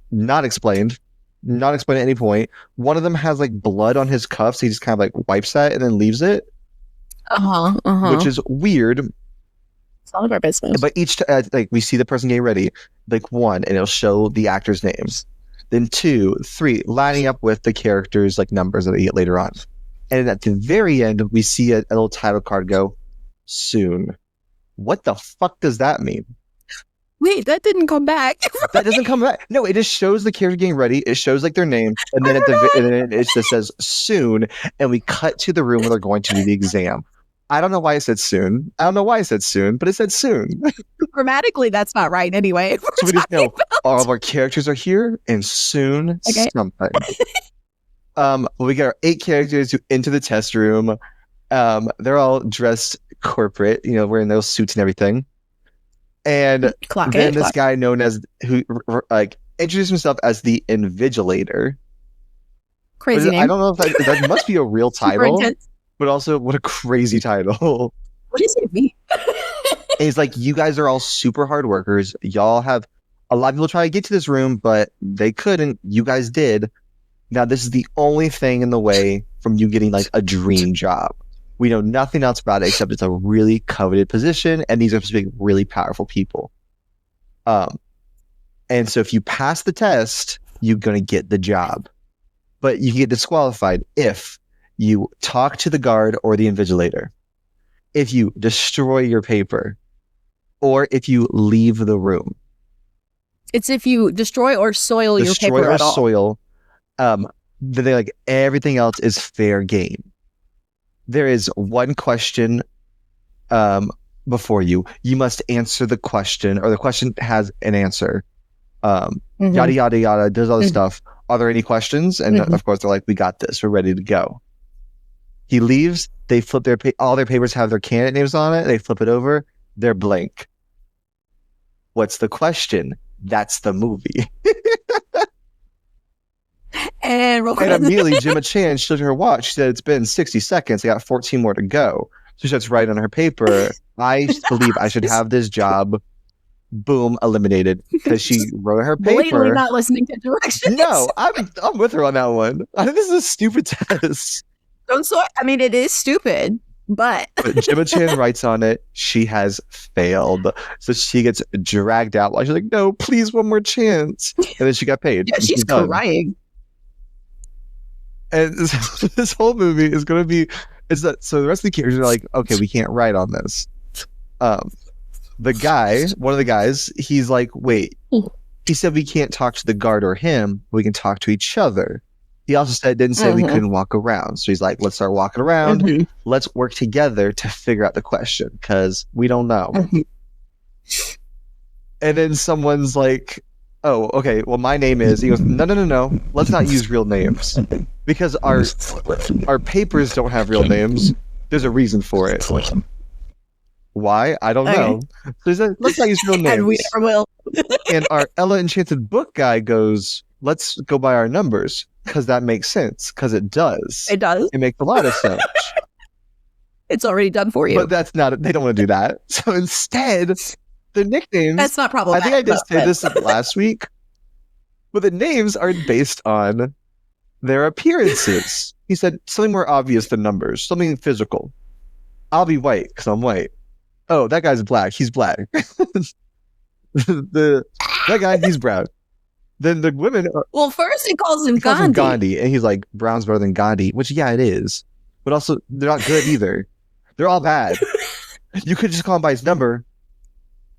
Speaker 1: Not explained. Not explained at any point. One of them has like blood on his cuffs. He just kind of like wipes that and then leaves it. Which is weird.
Speaker 2: It's all of our business.
Speaker 1: But like we see the person getting ready. Like 1, and it'll show the actors' names. Then 2, 3, lining up with the characters' like numbers that they get later on. And at the very end, we see a little title card go, soon. What the fuck does that mean?
Speaker 2: Wait, that didn't come back.
Speaker 1: That doesn't come back. No, it just shows the character getting ready. It shows like their name, and then it just says soon, and we cut to the room where they're going to do the exam. I don't know why it said soon. I don't know why it said soon, but it said soon.
Speaker 2: Grammatically, that's not right anyway.
Speaker 1: So we just know all of our characters are here, and soon something. We get our 8 characters into the test room. They're all dressed corporate, wearing those suits and everything. And then this guy known as who like introduced himself as the Invigilator.
Speaker 2: Crazy name.
Speaker 1: I don't know if that must be a real title, but also what a crazy title.
Speaker 2: What does it mean?
Speaker 1: He's like, you guys are all super hard workers. Y'all have a lot of people try to get to this room, but they couldn't. You guys did. Now this is the only thing in the way from you getting like a dream job. We know nothing else about it except it's a really coveted position, and these are supposed to be really powerful people. And so if you pass the test, you're going to get the job. But you can get disqualified if you talk to the guard or the invigilator, if you destroy your paper, or if you leave the room.
Speaker 2: It's if you destroy or soil your paper at all.
Speaker 1: Destroy or soil. Then they like everything else is fair game. There is one question before you. You must answer the question, or the question has an answer. Yada, yada, yada, does all this stuff. Are there any questions? And of course, they're like, we got this. We're ready to go. He leaves. They flip all their papers have their candidate names on it. They flip it over. They're blank. What's the question? That's the movie.
Speaker 2: And
Speaker 1: immediately, Gemma Chan, she looked at her watch. She said, it's been 60 seconds. I got 14 more to go. So she starts writing on her paper, I believe I should have this job. Boom, eliminated. Because she wrote her paper.
Speaker 2: Blatantly not listening to directions.
Speaker 1: No, I'm with her on that one. I think this is a stupid test.
Speaker 2: It is stupid, but
Speaker 1: Gemma Chan writes on it, she has failed. So she gets dragged out while she's like, no, please, one more chance. And then she got paid.
Speaker 2: Yeah, she's crying.
Speaker 1: And this whole movie is going to be, so the rest of the characters are like, okay, we can't write on this. The guy, one of the guys, he's like, wait, he said we can't talk to the guard or him, we can talk to each other. He also didn't say we couldn't walk around. So he's like, let's start walking around. Let's work together to figure out the question, because we don't know. And then someone's like, oh, okay, well, my name is, he goes, no, let's not use real names. Because our papers don't have real names. There's a reason for it. Why? I don't know. So let's not use real names.
Speaker 2: And we never will.
Speaker 1: And our Ella Enchanted Book guy goes, let's go by our numbers, because that makes sense. Because it does.
Speaker 2: It does.
Speaker 1: It makes a lot of sense.
Speaker 2: It's already done for you.
Speaker 1: But that's not, they don't want to do that. So instead, the nicknames.
Speaker 2: That's not problematic.
Speaker 1: I think I did say this last week. But the names are based on their appearances. He said something more obvious than numbers, something physical. I'll be white because I'm white. Oh, that guy's black. He's black. That guy, he's brown. Then the women are,
Speaker 2: well, first he calls him
Speaker 1: Gandhi, and he's like, brown's better than Gandhi, which yeah, it is. But also, they're not good either. They're all bad. You could just call him by his number,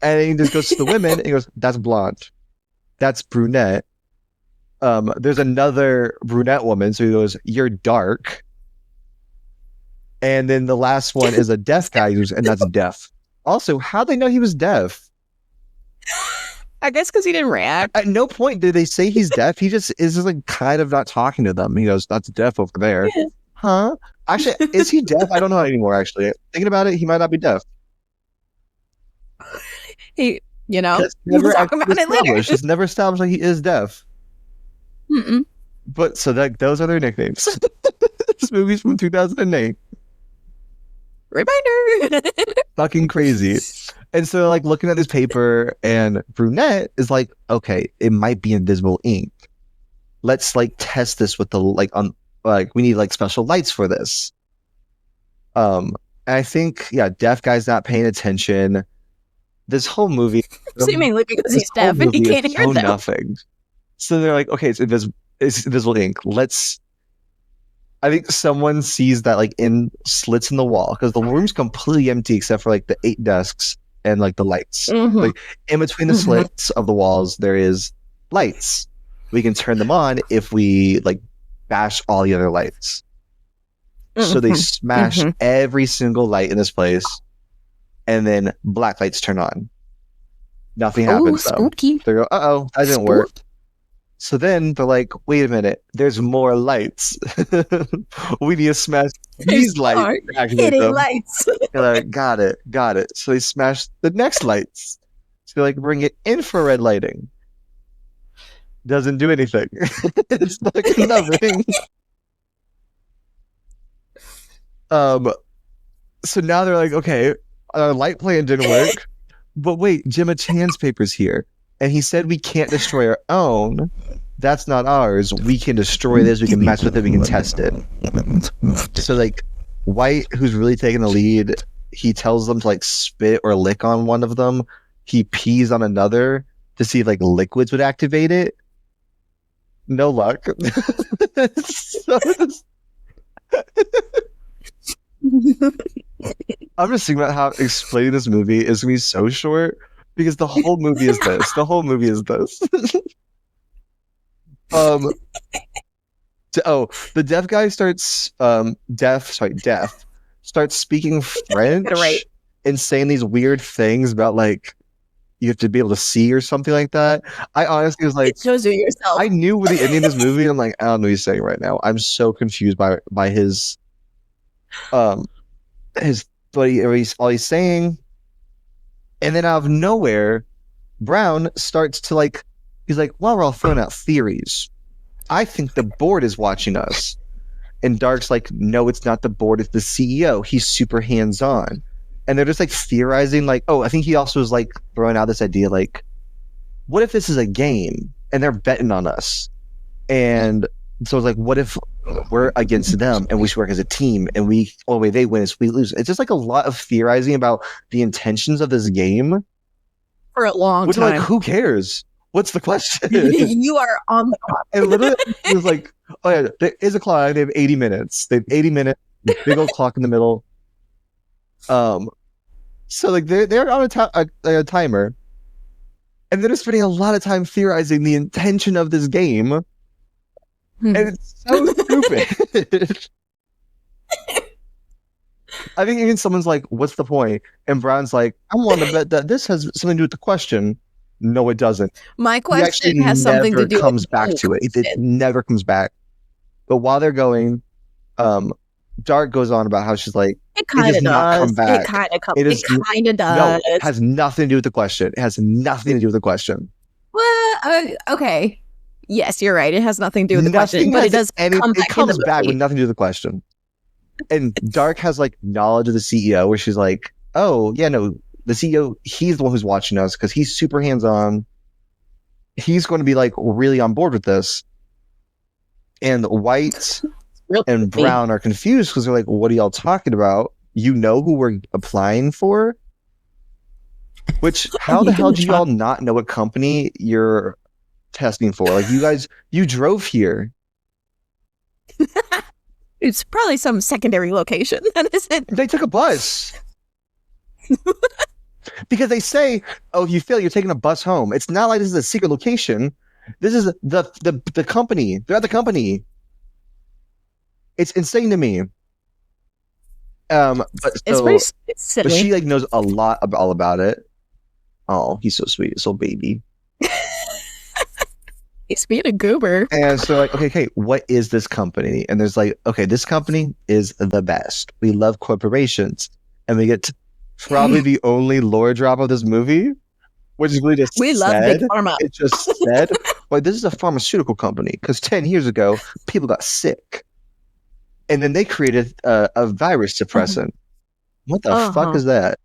Speaker 1: and he just goes to the women and he goes, that's blonde, that's brunette, There's another brunette woman, so he goes, "You're dark." And then the last one is a deaf guy, and that's deaf. Also, how'd they know he was deaf?
Speaker 2: I guess because he didn't react.
Speaker 1: At no point did they say he's deaf. He just is just like kind of not talking to them. He goes, "That's deaf over there." Huh? Actually, is he deaf? I don't know anymore, actually. Thinking about it, he might not be deaf.
Speaker 2: We'll talk about it later.
Speaker 1: It's never established like he is deaf.
Speaker 2: Mm-mm.
Speaker 1: But so those are their nicknames. This movie's from 2008.
Speaker 2: Reminder.
Speaker 1: Fucking crazy. And so like looking at this paper, and brunette is like, okay, it might be invisible ink. Let's like test this with the we need like special lights for this. And I think deaf guy's not paying attention. This whole movie,
Speaker 2: seemingly because he's deaf and he can't hear them.
Speaker 1: Nothing. So they're like, okay, it's invisible ink. I think someone sees that like in slits in the wall, because the room's completely empty except for like the 8 desks and like the lights.
Speaker 2: Mm-hmm.
Speaker 1: Like in between the slits of the walls, there is lights. We can turn them on if we like bash all the other lights. So they smash every single light in this place, and then black lights turn on. Nothing happens though.
Speaker 2: Spooky.
Speaker 1: They go, uh-oh, that didn't work. So then they're like, wait a minute, there's more lights. We need to smash these lights.
Speaker 2: Hidden lights.
Speaker 1: They're like, got it. So they smash the next lights. So they like bring it infrared lighting. Doesn't do anything. It's like nothing. So now they're like, okay, our light plan didn't work. But wait, Gemma Chan's paper's here. And he said we can't destroy our own. That's not ours. We can destroy this. We can mess with it. We can test it. So like White, who's really taking the lead, he tells them to like spit or lick on one of them. He pees on another to see if like liquids would activate it. No luck. I'm just thinking about how explaining this movie is gonna be so short, because the whole movie is this. The deaf guy starts starts speaking French and saying these weird things about like you have to be able to see or something like that. I honestly was like,
Speaker 2: it shows you yourself.
Speaker 1: I knew what the ending of this movie, and I'm like, I don't know what he's saying right now. I'm so confused by his all he's saying. And then out of nowhere, Brown starts to like, he's like, well, we're all throwing out theories. I think the board is watching us. And Dark's like, no, it's not the board, it's the CEO. He's super hands-on. And they're just like theorizing, like, oh, I think he also was like throwing out this idea, like, what if this is a game and they're betting on us? And so it's like, what if we're against them and we should work as a team, and the only way they win is we lose? It's just like a lot of theorizing about the intentions of this game
Speaker 2: for a long
Speaker 1: time.
Speaker 2: Like,
Speaker 1: who cares? What's the question?
Speaker 2: You are on the clock.
Speaker 1: And literally, it was like, oh yeah, there is a clock. They have 80 minutes. Big old clock in the middle. So like they're on a timer, and they're spending a lot of time theorizing the intention of this game, and it's so stupid. I think even someone's like, "What's the point?" And Brown's like, "I want to bet that this has something to do with the question." No, it doesn't.
Speaker 2: My question has something to do.
Speaker 1: Comes back to it. It never comes back. But while they're going, Dark goes on about how she's like,
Speaker 2: it kind of does.
Speaker 1: Not come back.
Speaker 2: It kind of does.
Speaker 1: No, it has nothing to do with the question. It has nothing to do with the question.
Speaker 2: Well, okay. Yes, you're right. It has nothing to do with the question, but it does
Speaker 1: comes back with nothing to do with the question. And Dark has like knowledge of the CEO, where she's like, oh yeah, no, the CEO, he's the one who's watching us because he's super hands-on. He's going to be like really on board with this. And White and Brown are confused because they're like, what are y'all talking about? You know who we're applying for? Which, how the hell do y'all not know what company you're testing for? Like, you drove here.
Speaker 2: It's probably some secondary location. That is it.
Speaker 1: They took a bus. Because they say, oh, if you fail, you're taking a bus home. It's not like this is a secret location. This is the company. They're at the company. It's insane to me.
Speaker 2: It's
Speaker 1: But
Speaker 2: silly.
Speaker 1: she like knows a lot all about it. Oh, he's so sweet, so baby.
Speaker 2: He's being a goober.
Speaker 1: And so like, okay, what is this company? And there's like, okay, this company is the best. We love corporations, and we get probably the only lore drop of this movie, which is really just
Speaker 2: we love big pharma.
Speaker 1: It just said, like, this is a pharmaceutical company because 10 years ago people got sick, and then they created a virus suppressant. What the fuck is that?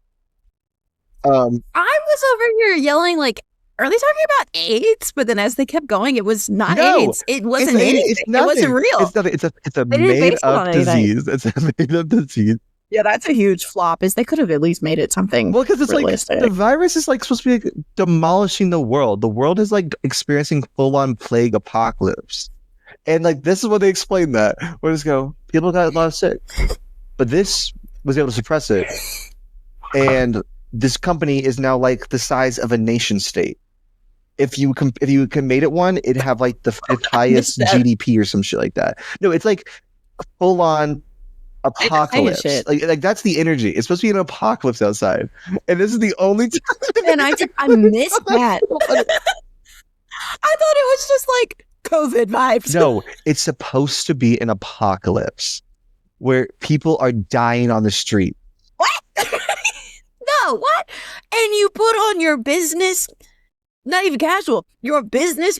Speaker 2: I was over here yelling like, are they talking about AIDS? But then as they kept going, it was not AIDS. It wasn't anything. It wasn't real.
Speaker 1: It's nothing. It's a made up disease. It's a made up disease.
Speaker 2: Yeah, that's a huge flop. Is they could have at least made it something.
Speaker 1: Well, because it's realistic. Like the virus is like supposed to be like, demolishing the world. The world is like experiencing full on plague apocalypse, and like this is what they explain that. We'll just go. People got a lot of sick, but this was able to suppress it, and this company is now like the size of a nation state. If you made it one, it'd have like the fifth highest GDP or some shit like that. No, it's like full on apocalypse. Like that's the energy. It's supposed to be an apocalypse outside, and this is the only time.
Speaker 2: And I missed that. I thought it was just like COVID vibes.
Speaker 1: No, it's supposed to be an apocalypse where people are dying on the street.
Speaker 2: What? No, what? And you put on your business, not even casual, your business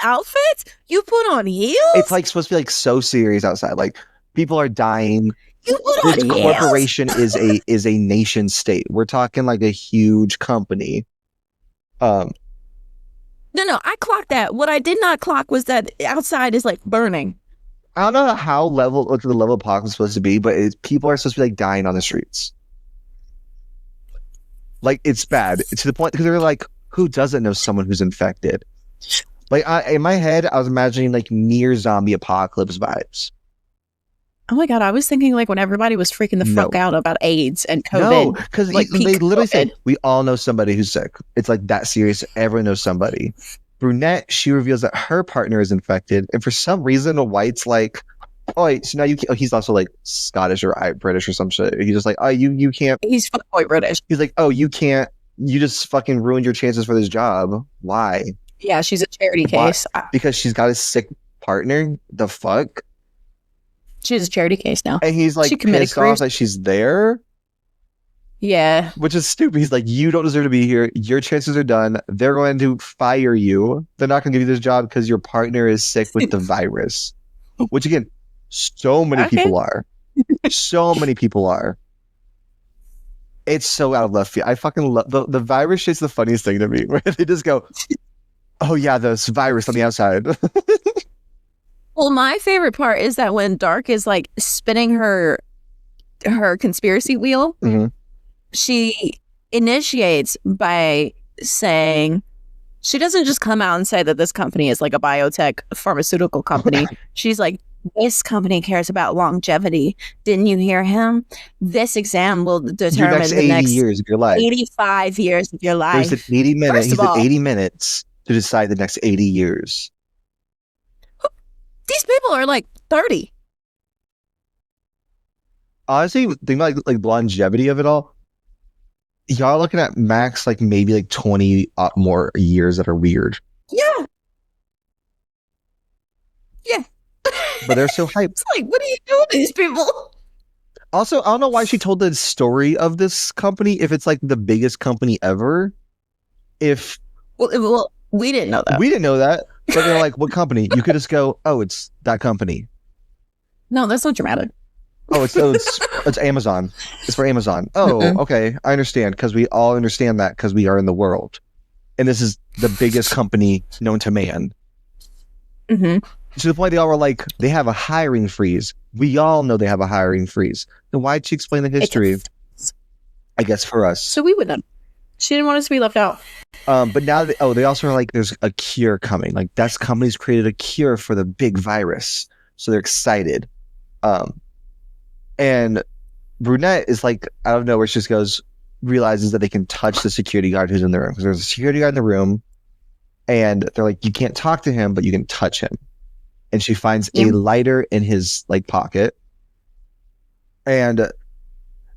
Speaker 2: outfits? You put on heels?
Speaker 1: It's like supposed to be like so serious outside. Like people are dying.
Speaker 2: You put on heels?
Speaker 1: Corporation is a nation state. We're talking like a huge company.
Speaker 2: No, I clocked that. What I did not clock was that outside is like burning.
Speaker 1: I don't know what the level of apocalypse is supposed to be, but people are supposed to be like dying on the streets. Like it's bad. It's to the point because they're like, who doesn't know someone who's infected? Like in my head, I was imagining like near zombie apocalypse vibes.
Speaker 2: Oh my God, I was thinking like when everybody was freaking the fuck out about AIDS and COVID.
Speaker 1: No, because like, they literally said, we all know somebody who's sick. It's like that serious. Everyone knows somebody. Brunette, she reveals that her partner is infected. And for some reason, a white's like, oh, wait, so now he's also like Scottish or British or some shit. He's just like, oh, you can't.
Speaker 2: He's quite British.
Speaker 1: He's like, oh, you can't. You just fucking ruined your chances for this job. Why?
Speaker 2: Yeah, she's a charity case.
Speaker 1: Because she's got a sick partner. The fuck?
Speaker 2: She's a charity case now.
Speaker 1: And he's like pissed off that she's there.
Speaker 2: Yeah.
Speaker 1: Which is stupid. He's like, you don't deserve to be here. Your chances are done. They're going to fire you. They're not going to give you this job because your partner is sick with the virus. Which again, so many people are. So many people are. It's so out of left field. I fucking love the virus shit's the funniest thing to me. Where they just go, oh yeah, this virus on the outside.
Speaker 2: Well, my favorite part is that when Dark is like spinning her conspiracy wheel, she initiates by saying, she doesn't just come out and say that this company is like a biotech pharmaceutical company. She's like, this company cares about longevity. Didn't you hear him? This exam will determine the next 80
Speaker 1: years of your life.
Speaker 2: 85 years of your life.
Speaker 1: There's 80 minutes. He's at 80 minutes to decide the next 80 years.
Speaker 2: These people are like 30.
Speaker 1: Honestly, think about like longevity of it all. Y'all are looking at max like maybe like 20 more years that are weird.
Speaker 2: Yeah. Yeah.
Speaker 1: But they're so hyped.
Speaker 2: It's like, what are you doing to these people?
Speaker 1: Also, I don't know why she told the story of this company if it's like the biggest company ever.
Speaker 2: Well, we didn't know that.
Speaker 1: We didn't know that. But they're like, what company? You could just go, oh, it's that company.
Speaker 2: No, that's not dramatic.
Speaker 1: Oh, it's Amazon. It's for Amazon. Oh, okay. I understand because we all understand that because we are in the world. And this is the biggest company known to man. To the point they all were like, they have a hiring freeze. We all know they have a hiring freeze. Then why'd she explain the history? I guess for us.
Speaker 2: So we would know. She didn't want us to be left out.
Speaker 1: But now, they also are like, there's a cure coming. Like, that company's created a cure for the big virus. So they're excited. And Brunette is like, out of nowhere, she just realizes that they can touch the security guard who's in the room. Because there's a security guard in the room. And they're like, you can't talk to him, but you can touch him. And she finds a lighter in his like pocket. And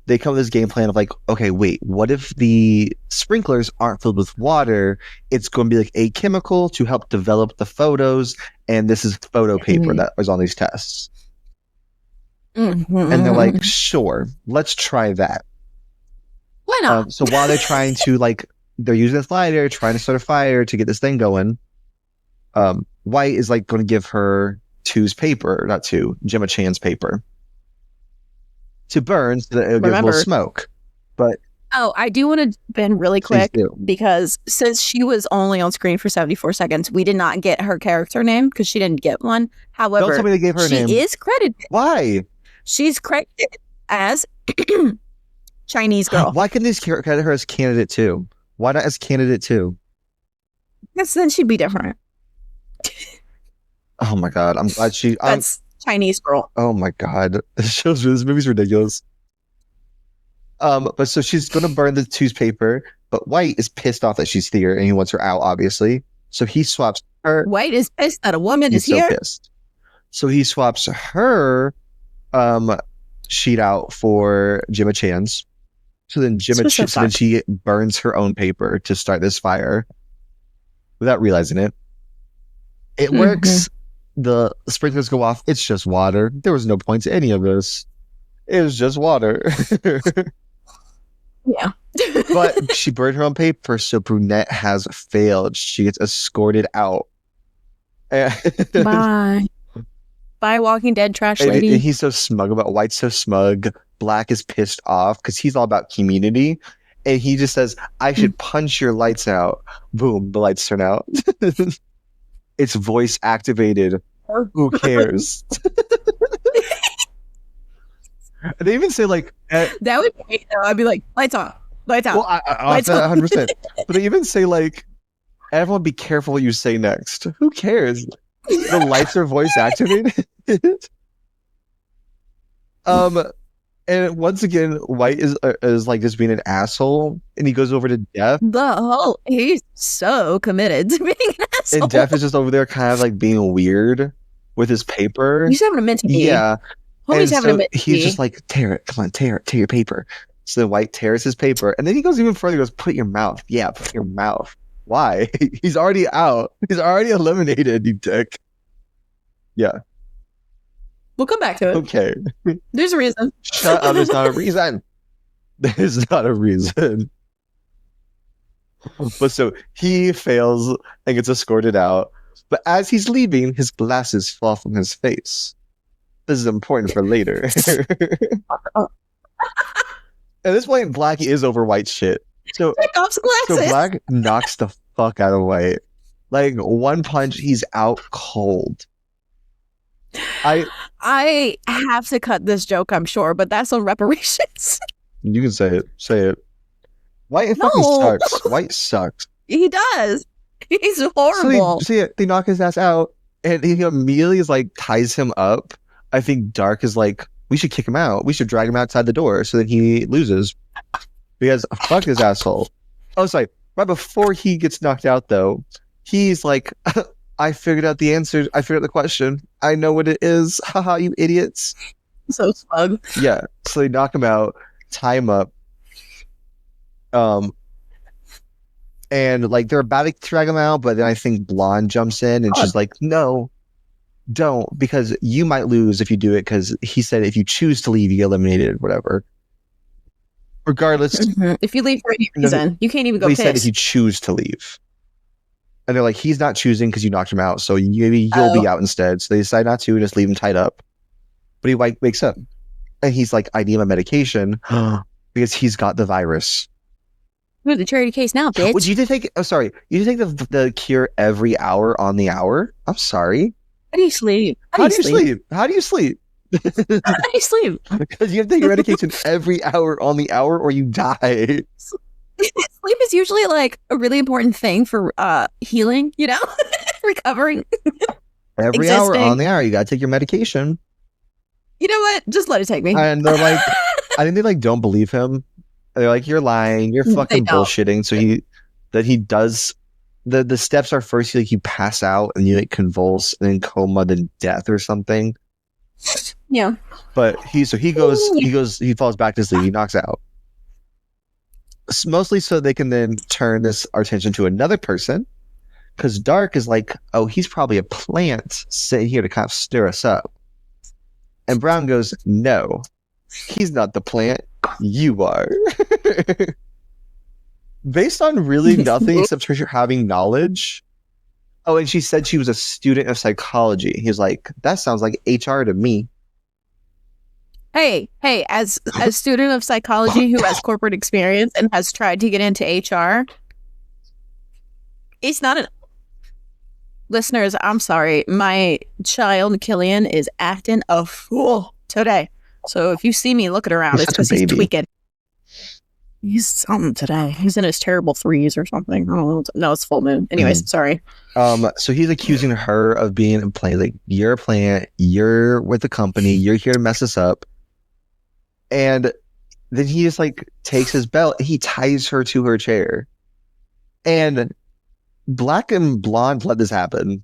Speaker 1: they come with this game plan of like, okay, wait, what if the sprinklers aren't filled with water? It's going to be like a chemical to help develop the photos. And this is photo paper that was on these tests. And they're like, sure, let's try that.
Speaker 2: Why not?
Speaker 1: So while they're trying to like, they're using this lighter, trying to start a fire to get this thing going. White is like going to give her Gemma Chan's paper to burn so that it'll give a little smoke. But
Speaker 2: I do want to bend really quick because since she was only on screen for 74 seconds, we did not get her character name because she didn't get one. However,
Speaker 1: don't tell me they gave her a name.
Speaker 2: She is credited.
Speaker 1: Why?
Speaker 2: She's credited as Chinese girl.
Speaker 1: Why couldn't they credit her as candidate 2? Why not as candidate 2?
Speaker 2: Because then she'd be different.
Speaker 1: Oh my god, I'm glad
Speaker 2: That's Chinese girl.
Speaker 1: Oh my god, this movie's ridiculous. But so she's gonna burn the toothpaper, but White is pissed off that she's here and he wants her out, obviously. So he swaps her.
Speaker 2: White is pissed that a woman is here.
Speaker 1: Pissed. So he swaps her sheet out for Gemma Chan's. So then she burns her own paper to start this fire without realizing it. It works. The sprinklers go off. It's just water. There was no point to any of this. It was just water.
Speaker 2: Yeah.
Speaker 1: But she burned her own paper, so Brunette has failed. She gets escorted out.
Speaker 2: Bye. Bye, Walking Dead trash lady.
Speaker 1: And he's so smug about White's so smug. Black is pissed off because he's all about community. And he just says, I should punch your lights out. Boom, the lights turn out. It's voice activated. Who cares? They even say like
Speaker 2: that would be, I'd be like, lights on, lights out.
Speaker 1: Well, lights 100%. But they even say like, everyone be careful what you say next. Who cares? The lights are voice activated. And once again, White is like just being an asshole, and he goes over to Def.
Speaker 2: He's so committed to being an asshole.
Speaker 1: And Def is just over there, kind of like being weird with his paper.
Speaker 2: He's having a mint tea.
Speaker 1: Yeah,
Speaker 2: Homie's having a mint tea.
Speaker 1: He's just like, tear it, come on, tear your paper. So then White tears his paper, and then he goes even further. He goes, put your mouth. Yeah, put your mouth. Why? He's already out. He's already eliminated. You dick. Yeah.
Speaker 2: We'll come back to it.
Speaker 1: Okay.
Speaker 2: There's a reason.
Speaker 1: Shut up. There's not a reason. There's not a reason. But so he fails and gets escorted out. But as he's leaving, his glasses fall from his face. This is important for later. At this point, Black is over White shit. So Black knocks the fuck out of White. Like, one punch, he's out cold.
Speaker 2: I have to cut this joke, I'm sure, but that's on reparations.
Speaker 1: You can say it. Say it. White fucking sucks. White sucks.
Speaker 2: He does. He's horrible.
Speaker 1: So they knock his ass out, and he immediately is like, ties him up. I think Dark is like, we should kick him out. We should drag him outside the door so that he loses. Because fuck this asshole. Oh, sorry. Right before he gets knocked out, though, he's like, I figured out the answer. I figured out the question. I know what it is. Haha, you idiots.
Speaker 2: So smug.
Speaker 1: Yeah. So they knock him out, tie him up. And like they're about to drag him out, but then I think Blonde jumps in and she's like, no, don't, because you might lose if you do it, because he said if you choose to leave, you get eliminated, whatever. Regardless.
Speaker 2: If you leave for any reason, you can't even go piss.
Speaker 1: He said if you choose to leave. And they're like, he's not choosing because you knocked him out, so maybe you'll be out instead. So they decide not to, just leave him tied up. But he wakes up. And he's like, I need my medication because he's got the virus.
Speaker 2: Go to the charity case now, bitch.
Speaker 1: Would you take? Oh, sorry. You take the cure every hour on the hour? I'm sorry.
Speaker 2: How do you sleep?
Speaker 1: How do you sleep? How do you sleep?
Speaker 2: How do you sleep?
Speaker 1: Because you have to take your medication every hour on the hour, or you die.
Speaker 2: Sleep is usually like a really important thing for healing. You know, recovering.
Speaker 1: Every hour on the hour, you gotta take your medication.
Speaker 2: You know what? Just let it take me.
Speaker 1: And they're like, I think they like don't believe him. They're like, you're lying, you're fucking bullshitting. So he does the steps are first you pass out and you like convulse and then coma then death or something.
Speaker 2: Yeah.
Speaker 1: But he falls back to sleep. He knocks out. Mostly so they can then turn our attention to another person. Because Dark is like, oh, he's probably a plant sitting here to kind of stir us up. And Brown goes, no, he's not the plant. You are. Based on really nothing except her having knowledge. Oh, and she said she was a student of psychology. He was like, that sounds like HR to me.
Speaker 2: Hey, as a student of psychology who has corporate experience and has tried to get into HR, it's not an... Listeners, I'm sorry. My child, Killian, is acting a fool today. So if you see me looking around, it's because he's tweaking. He's something today. He's in his terrible threes or something. I don't know. No, it's full moon. Anyways, sorry.
Speaker 1: So he's accusing her of being a plant. Like, you're a plant. You're with the company. You're here to mess us up. And then he just like takes his belt and he ties her to her chair. And Black and Blonde let this happen.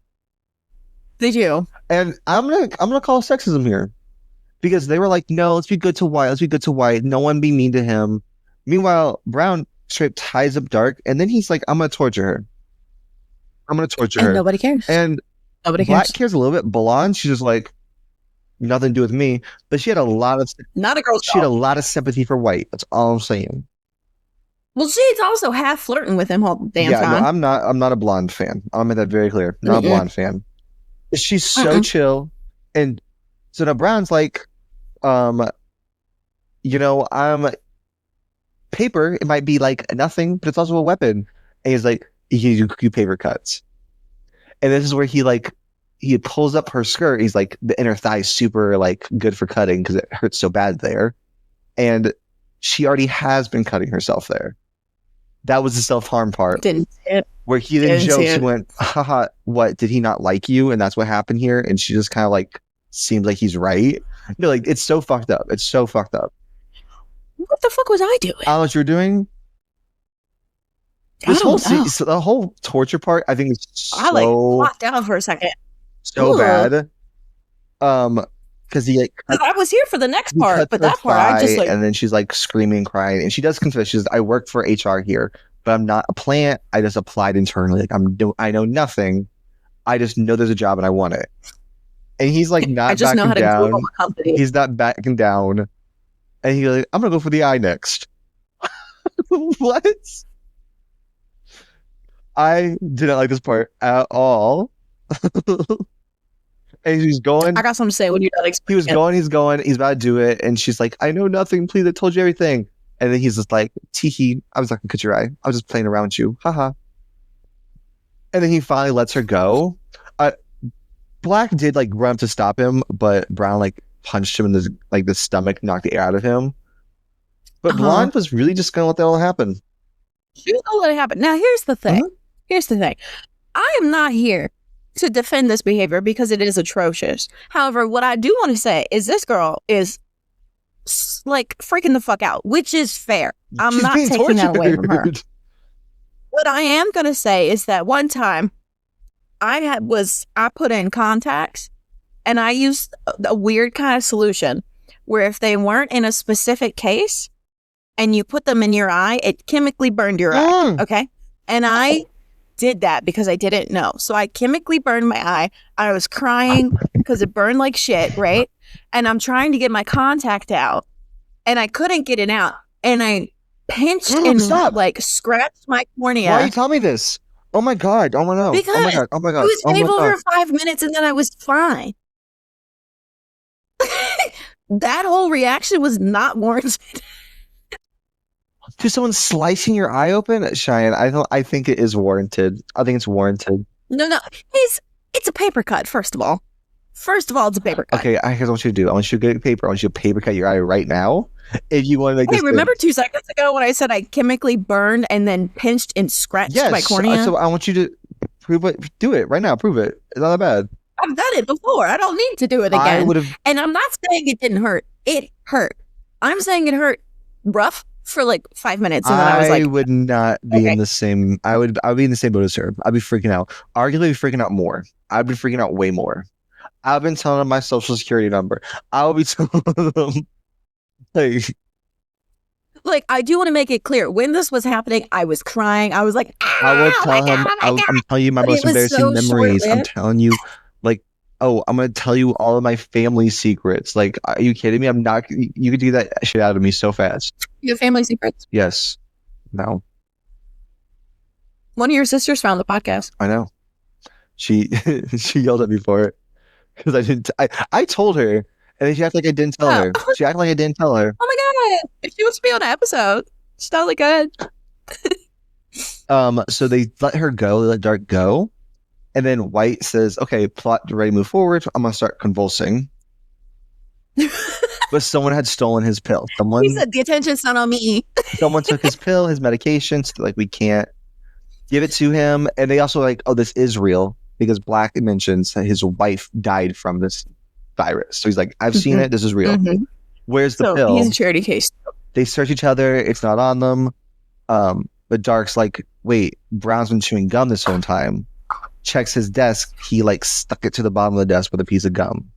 Speaker 2: They do. And
Speaker 1: I'm gonna call sexism here. Because they were like, no, let's be good to White. Let's be good to White. No one be mean to him. Meanwhile, Brown straight ties up Dark, and then he's like, I'm gonna torture her. I'm gonna torture her.
Speaker 2: Nobody cares.
Speaker 1: And
Speaker 2: nobody
Speaker 1: Black cares a little bit. Blonde, she's just like, nothing to do with me. But she had a lot of
Speaker 2: not a girl.
Speaker 1: She had a lot of sympathy for White. That's all I'm saying.
Speaker 2: Well, she's also half flirting with him all the damn time.
Speaker 1: No, I'm not a Blonde fan. I'll make that very clear. Not a Blonde fan. She's so chill. And so now Brown's like, paper, it might be like nothing, but it's also a weapon. And he's like, you do paper cuts. And this is where he pulls up her skirt. He's like, the inner thigh is super like good for cutting because it hurts so bad there. And she already has been cutting herself there. That was the self-harm part.
Speaker 2: Didn't see it.
Speaker 1: Where he then jokes and went, haha, what, did he not like you? And that's what happened here. And she just kind of like seemed like he's right. No, like, it's so fucked up. It's so fucked up.
Speaker 2: What the fuck was I doing?
Speaker 1: I don't know what you're doing. This whole so the whole torture part, I think, is so...
Speaker 2: I like locked down for a second.
Speaker 1: So bad. Because he...
Speaker 2: I was here for the next part, but that part I just like...
Speaker 1: And then she's like screaming, crying, and she does confess. She's, I work for HR here, but I'm not a plant. I just applied internally. Like, I know nothing. I just know there's a job and I want it. And he's like not
Speaker 2: I just
Speaker 1: backing
Speaker 2: know how to
Speaker 1: down.
Speaker 2: Google a company.
Speaker 1: He's not backing down. And he's like, I'm gonna go for the eye next. What? I didn't like this part at all. And he's going.
Speaker 2: I got something to say when you're done explaining.
Speaker 1: He's going, he's about to do it, and she's like, I know nothing, please, I told you everything. And then he's just like, teehee, I was not gonna cut your eye. I was just playing around with you. Haha. And then he finally lets her go. Black did like run up to stop him, but Brown like punched him in the stomach, knocked the air out of him. But Blonde was really just gonna let that all happen.
Speaker 2: She was gonna let it happen. Now here's the thing. Here's the thing. I am not here to defend this behavior because it is atrocious. However, what I do want to say is this girl is like freaking the fuck out, which is fair. I'm not taking that away from her. What I am gonna say is that one time I put in contacts and I used a weird kind of solution where if they weren't in a specific case and you put them in your eye, it chemically burned your eye. Okay. And I did that because I didn't know. So I chemically burned my eye. I was crying because it burned like shit. Right. And I'm trying to get my contact out and I couldn't get it out. And I pinched and like scratched my cornea.
Speaker 1: Why are you telling me this? Oh my God. Oh my God.
Speaker 2: Because
Speaker 1: oh my God. Oh my God.
Speaker 2: It was painful for 5 minutes and then I was fine. That whole reaction was not warranted.
Speaker 1: To someone slicing your eye open, Cheyenne, I think it is warranted. I think it's warranted.
Speaker 2: No. It's a paper cut, first of all. It's a paper cut.
Speaker 1: Okay, here's what I want you to do. I want you to get paper. I want you to paper cut your eye right now. If you want to make this.
Speaker 2: Hey, remember 2 seconds ago when I said I chemically burned and then pinched and scratched my cornea?
Speaker 1: So I want you to prove it. Do it right now. Prove it. It's not that bad.
Speaker 2: I've done it before. I don't need to do it again. And I'm not saying it didn't hurt. It hurt. I'm saying it hurt rough for like 5 minutes, and then I was like,
Speaker 1: I would not be
Speaker 2: okay.
Speaker 1: in the same. I would be in the same boat as her. I'd be freaking out. Arguably, freaking out more. I'd be freaking out way more. I've been telling them my social security number. I will be telling them
Speaker 2: like I do want to make it clear when this was happening, I was crying. I was like,
Speaker 1: I will tell him. I'm telling you my most embarrassing memories. I'm telling you, like, oh, I'm gonna tell you all of my family secrets. Like, are you kidding me? I'm not. You could do that shit out of me so fast.
Speaker 2: Your family secrets.
Speaker 1: Yes. No.
Speaker 2: One of your sisters found the podcast.
Speaker 1: I know. She she yelled at me for it because I didn't. I told her, and then she acted like I didn't tell her. She acted like I didn't tell her.
Speaker 2: Oh my god! If she wants to be on an episode, she's totally good.
Speaker 1: So they let her go. They let Dark go, and then White says, "Okay, plot ready, move forward. I'm gonna start convulsing." But someone had stolen his pill.
Speaker 2: He said, "The attention's not on me."
Speaker 1: Someone took his pill, his medications. So like, we can't give it to him. And they also like, oh, this is real because Black mentions that his wife died from this virus. So he's like, I've seen it. This is real. Where's the pill?
Speaker 2: He's a charity case.
Speaker 1: They search each other. It's not on them. But Dark's like, wait, Brown's been chewing gum this whole time. Checks his desk. He like stuck it to the bottom of the desk with a piece of gum.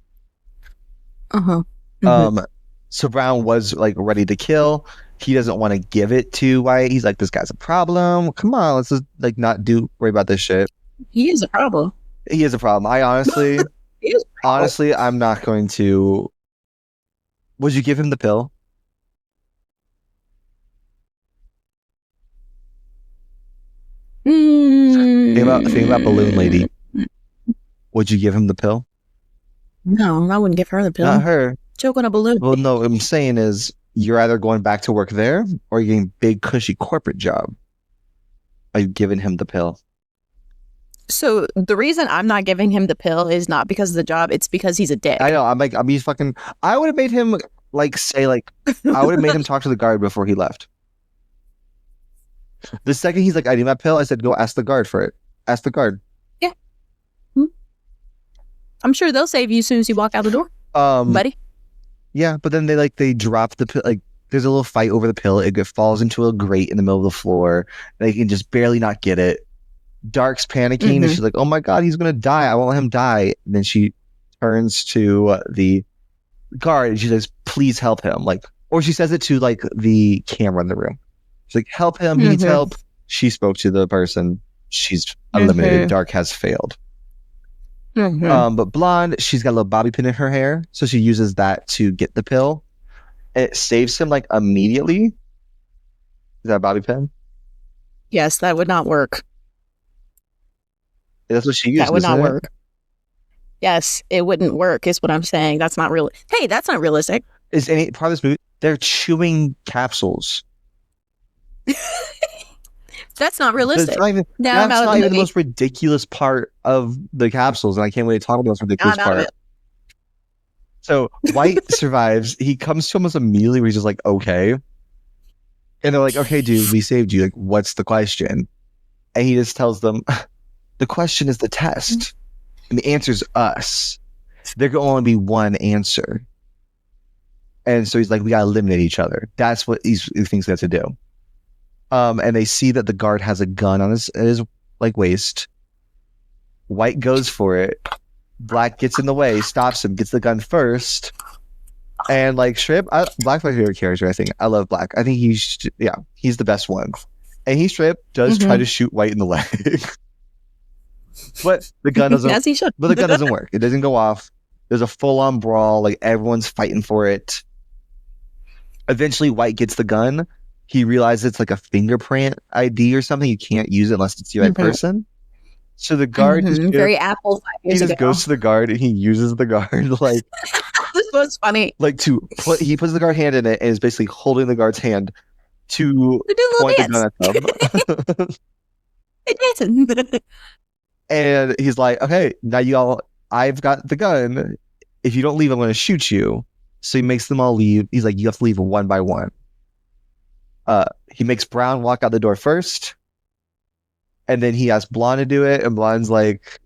Speaker 1: So Brown was like ready to kill. He doesn't want to give it to White. He's like, this guy's a problem. Come on, let's just like not worry about this shit.
Speaker 2: He is a problem.
Speaker 1: He is a problem. I honestly, I'm not going to. Would you give him the pill? Think about Balloon Lady. Would you give him the pill?
Speaker 2: No, I wouldn't give her the pill.
Speaker 1: Not her.
Speaker 2: Choke on a balloon.
Speaker 1: Well, no, what I'm saying is you're either going back to work there or you're getting a big, cushy corporate job. Are you giving him the pill?
Speaker 2: So the reason I'm not giving him the pill is not because of the job. It's because he's a dick.
Speaker 1: I know. I would have made him like say like, I would have made him talk to the guard before he left. The second he's like, I need my pill, I said, go ask the guard for it. Ask the guard.
Speaker 2: Yeah. I'm sure they'll save you as soon as you walk out the door, buddy.
Speaker 1: Yeah, but then they drop the pill. Like, there's a little fight over the pill. It falls into a grate in the middle of the floor. They can just barely not get it. Dark's panicking, and she's like, "Oh my god, he's gonna die! I won't let him die." And then she turns to the guard and she says, "Please help him!" Like, or she says it to like the camera in the room. She's like, "Help him! He needs help." She spoke to the person. She's eliminated. Dark has failed. But Blonde, she's got a little bobby pin in her hair, so she uses that to get the pill. And it saves him like immediately. Is that a bobby pin?
Speaker 2: Yes, that would not work.
Speaker 1: That's what she used.
Speaker 2: That would not work. Yes, it wouldn't work, is what I'm saying. That's not real. Hey, that's not realistic.
Speaker 1: Is any part of this movie? They're chewing capsules.
Speaker 2: That's not realistic.
Speaker 1: That's not even the most ridiculous part of the capsules, and I can't wait to talk about the most ridiculous part. So White survives. He comes to him almost immediately where he's just like, okay. And they're like, okay, dude, we saved you. Like, what's the question? And he just tells them, the question is the test. And the answer's us. There can only be one answer. And so he's like, we gotta eliminate each other. That's what he thinks they have to do. And they see that the guard has a gun on his like waist. White goes for it. Black gets in the way, stops him, gets the gun first. And like Black's my favorite character, I think. I love Black. I think he's the best one. And he does try to shoot White in the leg. But the gun doesn't
Speaker 2: as he should.
Speaker 1: But the gun doesn't work. It doesn't go off. There's a full-on brawl, like everyone's fighting for it. Eventually White gets the gun. He realizes it's like a fingerprint ID or something. You can't use it unless it's the right person. So the guard
Speaker 2: very Apple.
Speaker 1: He just goes to the guard and he uses the guard like
Speaker 2: this was funny.
Speaker 1: Like he puts the guard hand in it and is basically holding the guard's hand to point the gun at them.
Speaker 2: It
Speaker 1: And he's like, okay, now I've got the gun. If you don't leave, I'm going to shoot you. So he makes them all leave. He's like, you have to leave one by one. He makes Brown walk out the door first. And then he asks Blonde to do it. And Blonde's like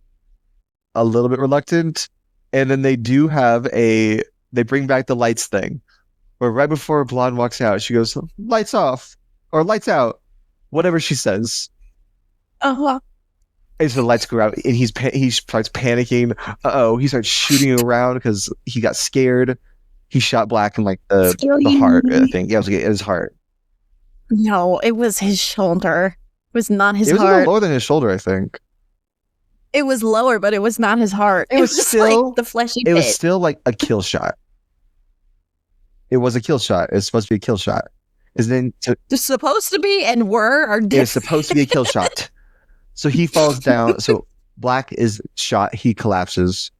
Speaker 1: a little bit reluctant. And then they do have they bring back the lights thing But right before Blonde walks out, she goes, "Lights off," or "Lights out," whatever she says.
Speaker 2: Uh-huh.
Speaker 1: And so the lights go out, and he starts panicking. He starts shooting around because he got scared. He shot Black in like the heart, I think. Yeah, it was like, in his heart.
Speaker 2: No, it was his shoulder. It was not his
Speaker 1: heart. It was
Speaker 2: heart.
Speaker 1: a little lower than his shoulder, I think.
Speaker 2: It was lower, but it was not his heart.
Speaker 1: It was still
Speaker 2: like the fleshy
Speaker 1: It
Speaker 2: bit.
Speaker 1: was still like a kill shot. It was a kill shot. It's supposed to be a kill shot.
Speaker 2: It's supposed to be and were or did.
Speaker 1: It's supposed to be a kill shot. So he falls down. So Black is shot. He collapses.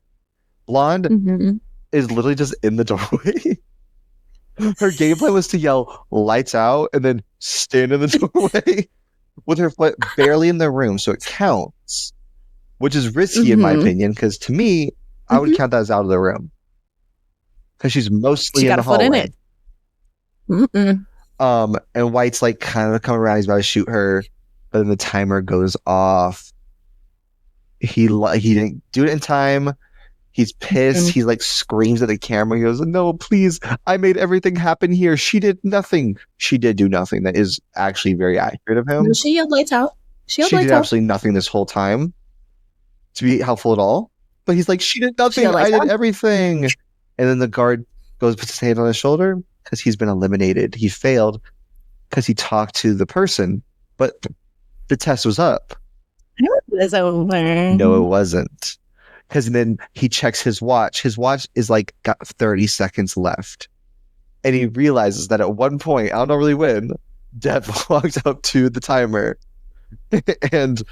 Speaker 1: Blonde is literally just in the doorway. Her game plan was to yell "lights out" and then stand in the doorway with her foot barely in the room, so it counts, which is risky in my opinion. Because to me, I would count that as out of the room because she's mostly in the hallway. And White's like kind of coming around. He's about to shoot her, but then the timer goes off. He didn't do it in time. He's pissed. He like screams at the camera. He goes, "No, please! I made everything happen here. She did nothing. She did do nothing." That is actually very accurate of him.
Speaker 2: She yelled "lights out." She
Speaker 1: did absolutely nothing this whole time to be helpful at all. But he's like, "She did nothing. I did everything." And then the guard goes, puts his hand on his shoulder because he's been eliminated. He failed because he talked to the person, but the test was up.
Speaker 2: It was over.
Speaker 1: No, it wasn't. Because then he checks his watch. His watch is like got 30 seconds left. And he realizes that at one point, I don't know really when, Death walks up to the timer. And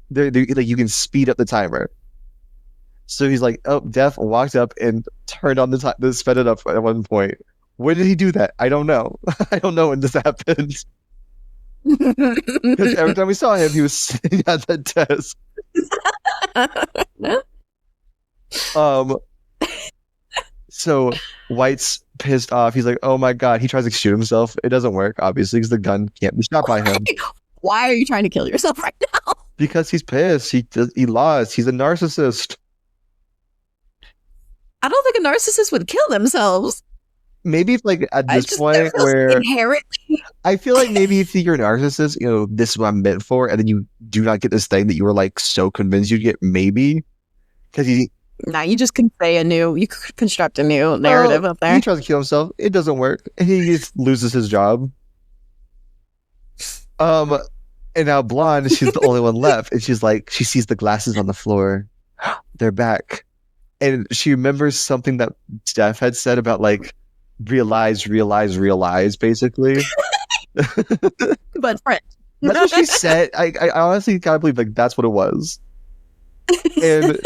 Speaker 1: they're like, you can speed up the timer. So he's like, oh, Death walked up and turned on the time, sped it up at one point. When did he do that? I don't know. I don't know when this happened. Because every time we saw him, he was sitting at that desk. So White's pissed off. He's like, "Oh my god!" He tries to shoot himself. It doesn't work, obviously, because the gun can't be shot by him.
Speaker 2: Why are you trying to kill yourself right now?
Speaker 1: Because he's pissed. He lost. He's a narcissist.
Speaker 2: I don't think a narcissist would kill themselves.
Speaker 1: Maybe if like at this point where
Speaker 2: inherently,
Speaker 1: I feel like maybe if you're a narcissist, you know, this is what I'm meant for, and then you do not get this thing that you were like so convinced you'd get, maybe because he.
Speaker 2: Nah, you just can say you could construct a new narrative up there.
Speaker 1: He tries to kill himself. It doesn't work. He just loses his job. And now Blonde, she's the only one left. And she's like, she sees the glasses on the floor. They're back. And she remembers something that Steph had said about like, realize, basically.
Speaker 2: But French.
Speaker 1: That's what she said. I honestly gotta believe like that's what it was. And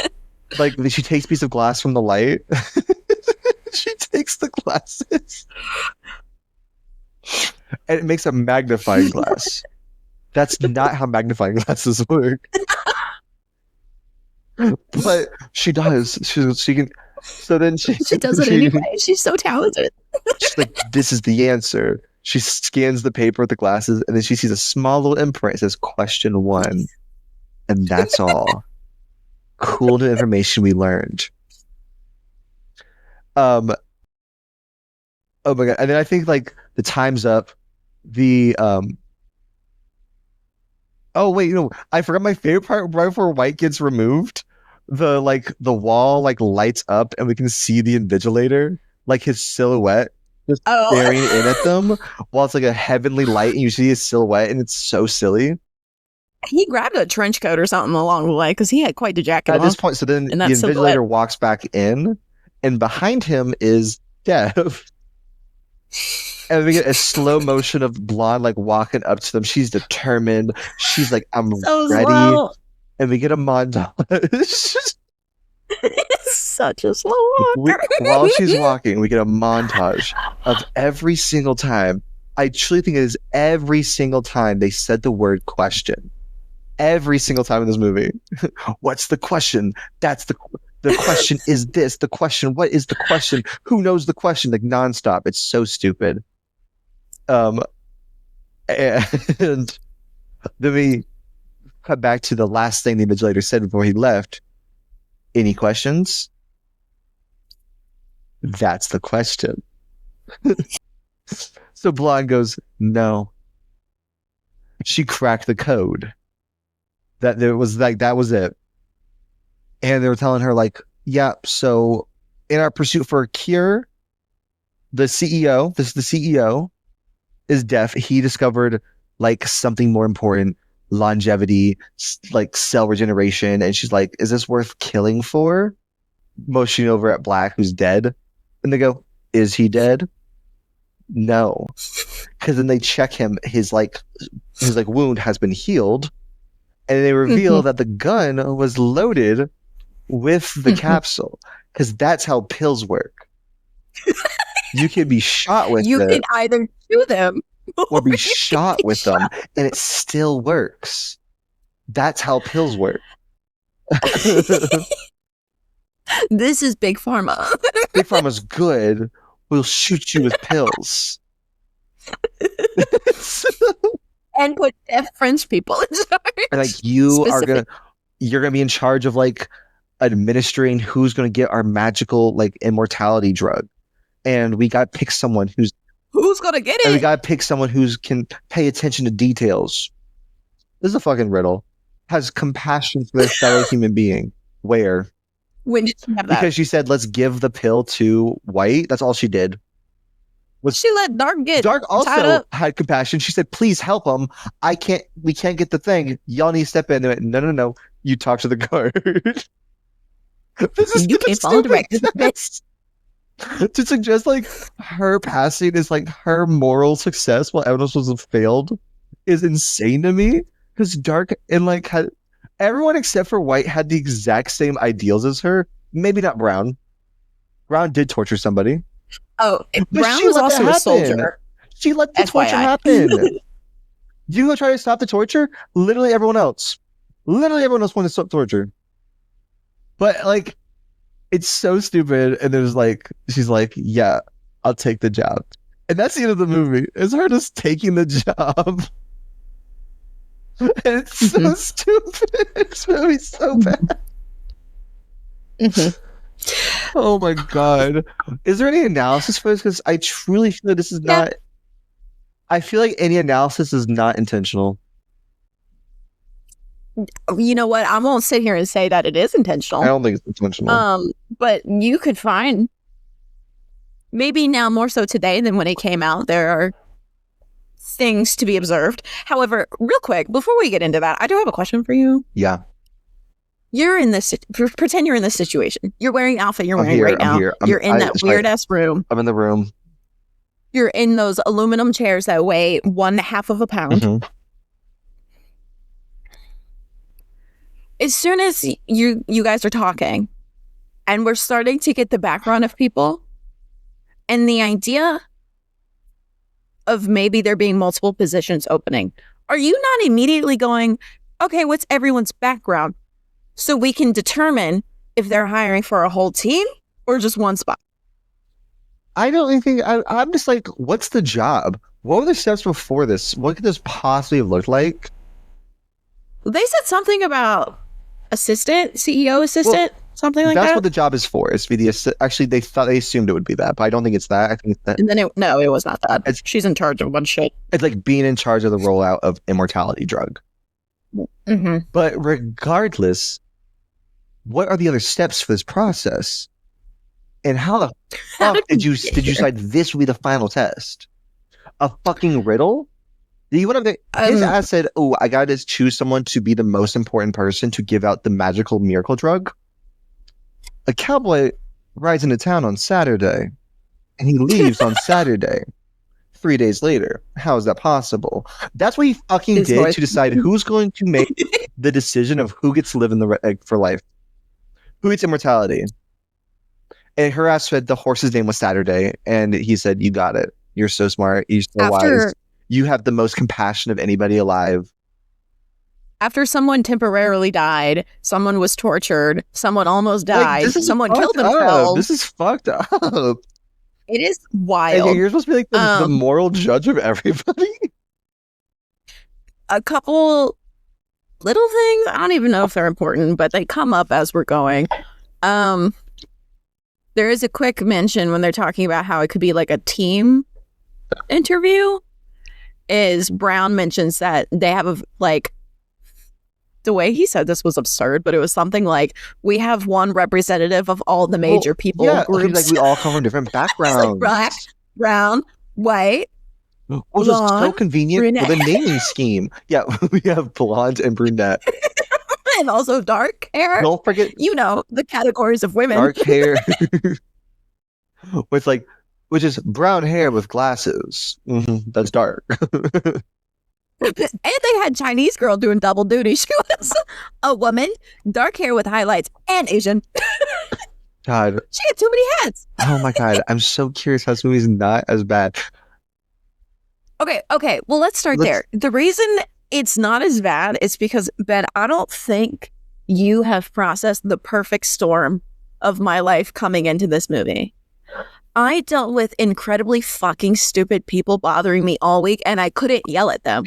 Speaker 1: like she takes a piece of glass from the light. She takes the glasses and it makes a magnifying glass. That's not how magnifying glasses work. But she does. She can. So then she
Speaker 2: does it anyway. She's so talented.
Speaker 1: She's like, "This is the answer." She scans the paper with the glasses, and then she sees a small little imprint. It says question 1, and that's all. Cool new information we learned. Oh my god! And then I think like the time's up. Oh wait, no, I forgot my favorite part. Right before White gets removed, the wall like lights up, and we can see the Invigilator, like his silhouette, just staring in at them, while it's like a heavenly light, and you see his silhouette, and it's so silly.
Speaker 2: He grabbed a trench coat or something along the way because he had quite the jacket
Speaker 1: at this point. So then the Invigilator walks back in, and behind him is Dev. And we get a slow motion of Blonde like walking up to them. She's determined. She's like, "I'm
Speaker 2: so
Speaker 1: ready."
Speaker 2: Slow.
Speaker 1: And we get a montage.
Speaker 2: It's such a slow walker.
Speaker 1: While she's walking, we get a montage of every single time. I truly think it is every single time they said the word question. Every single time in this movie. What's the question? That's the question is this. The question, what is the question? Who knows the question? Like nonstop. It's so stupid. And then we cut back to the last thing the Invigilator said before he left. Any questions? That's the question. So Blonde goes, no. She cracked the code. That there was like that was it. And they were telling her like, yeah, so in our pursuit for a cure, the CEO, the CEO is deaf. He discovered like something more important, longevity, like cell regeneration. And she's like, is this worth killing for? Motioning over at Black, who's dead. And they go, is he dead? No. Because then they check him, his wound has been healed. And they reveal that the gun was loaded with the capsule. Because that's how pills work. You can be shot with
Speaker 2: You can either chew them
Speaker 1: or be shot with them, and it still works. That's how pills work.
Speaker 2: This is Big Pharma.
Speaker 1: Big Pharma's good. We'll shoot you with pills.
Speaker 2: And put deaf French people in charge.
Speaker 1: And like you're gonna be in charge of like administering who's gonna get our magical like immortality drug. And we gotta pick someone who's
Speaker 2: gonna get it.
Speaker 1: And we gotta pick someone who's can pay attention to details. This is a fucking riddle. Has compassion for this fellow human being. Where?
Speaker 2: When did she have that?
Speaker 1: Because she said, let's give the pill to White. That's all she did.
Speaker 2: She let Dark get
Speaker 1: Dark
Speaker 2: tied
Speaker 1: also
Speaker 2: up.
Speaker 1: had compassion. She said, please help him. We can't get the thing. Y'all need to step in. They went, no. You talk to the guard.
Speaker 2: You can't follow directions.
Speaker 1: To suggest like her passing is like her moral success while everyone else was failed is insane to me. Because Dark and like had everyone except for White had the exact same ideals as her. Maybe not Brown. Brown did torture somebody.
Speaker 2: Oh, Brown was also a soldier.
Speaker 1: She let the torture happen. You go try to stop the torture? Literally everyone else wanted to stop torture. But like, it's so stupid. And there's like, she's like, yeah, I'll take the job. And that's the end of the movie. It's her just taking the job. And it's so stupid. It's really so bad. Oh my god. Is there any analysis for this? Because I truly feel that this is not. I feel like any analysis is not intentional.
Speaker 2: You know what? I won't sit here and say that it is intentional.
Speaker 1: I don't think it's intentional.
Speaker 2: But you could find, maybe now more so today than when it came out, there are things to be observed. However, real quick, before we get into that, I do have a question for you.
Speaker 1: Yeah.
Speaker 2: You're in this, pretend you're in this situation. You're wearing the outfit you're wearing right now. You're in that weird-ass room.
Speaker 1: I'm in the room.
Speaker 2: You're in those aluminum chairs that weigh 1/2 of a pound.
Speaker 1: Mm-hmm.
Speaker 2: As soon as you guys are talking, and we're starting to get the background of people, and the idea of maybe there being multiple positions opening, are you not immediately going, okay, what's everyone's background? So we can determine if they're hiring for a whole team or just one spot.
Speaker 1: I don't think I'm just like, what's the job? What were the steps before this? What could this possibly have looked like?
Speaker 2: They said something about assistant, CEO assistant, something like that.
Speaker 1: That's what the job is for. It's to be the actually they assumed it would be that, but I don't think it's that. I think it's that.
Speaker 2: And then it was not that. She's in charge of a bunch of shit.
Speaker 1: It's like being in charge of the rollout of immortality drug.
Speaker 2: Mm-hmm.
Speaker 1: But regardless, what are the other steps for this process? And how the fuck did you decide this would be the final test? A fucking riddle? Do you want to? His ass said, "Oh, I gotta just choose someone to be the most important person to give out the magical miracle drug." A cowboy rides into town on Saturday, and he leaves on Saturday. 3 days later, how is that possible? That's what he fucking did to decide who's going to make the decision of who gets to live in the egg for life, who gets immortality. And her ass said the horse's name was Saturday, and he said, "You got it. You're so smart. You're so wise. You have the most compassion of anybody alive."
Speaker 2: After someone temporarily died, someone was tortured, someone almost died, someone killed themselves.
Speaker 1: This is fucked up.
Speaker 2: It is wild.
Speaker 1: And you're supposed to be like the moral judge of everybody.
Speaker 2: A couple little things, I don't even know if they're important, but they come up as we're going. there is a quick mention when they're talking about how it could be like a team interview. Is Brown mentions that they have a like. The way he said this was absurd, but it was something like, we have one representative of all the major people groups.
Speaker 1: Like we all come from different backgrounds.
Speaker 2: Like black, brown, white,
Speaker 1: which is so convenient brunette. With a naming scheme. Yeah, we have blonde and brunette.
Speaker 2: And also dark hair.
Speaker 1: Don't forget,
Speaker 2: the categories of women.
Speaker 1: Dark hair with which is brown hair with glasses. That's dark.
Speaker 2: And they had Chinese girl doing double duty. She was a woman, dark hair with highlights, and Asian.
Speaker 1: God.
Speaker 2: She had too many hats.
Speaker 1: Oh my God. I'm so curious how this movie's not as bad.
Speaker 2: Okay. Well, let's start there. The reason it's not as bad is because, Ben, I don't think you have processed the perfect storm of my life coming into this movie. I dealt with incredibly fucking stupid people bothering me all week, and I couldn't yell at them.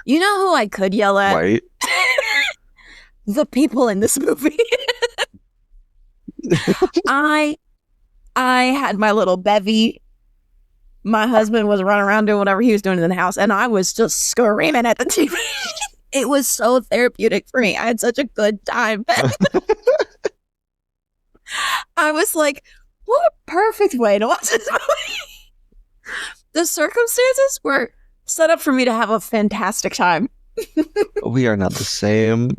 Speaker 2: You know who I could yell at?
Speaker 1: Right.
Speaker 2: The people in this movie. I had my little bevy. My husband was running around doing whatever he was doing in the house, and I was just screaming at the TV. It was so therapeutic for me. I had such a good time. I was like, what a perfect way to watch this movie. The circumstances were set up for me to have a fantastic time.
Speaker 1: We are not the same.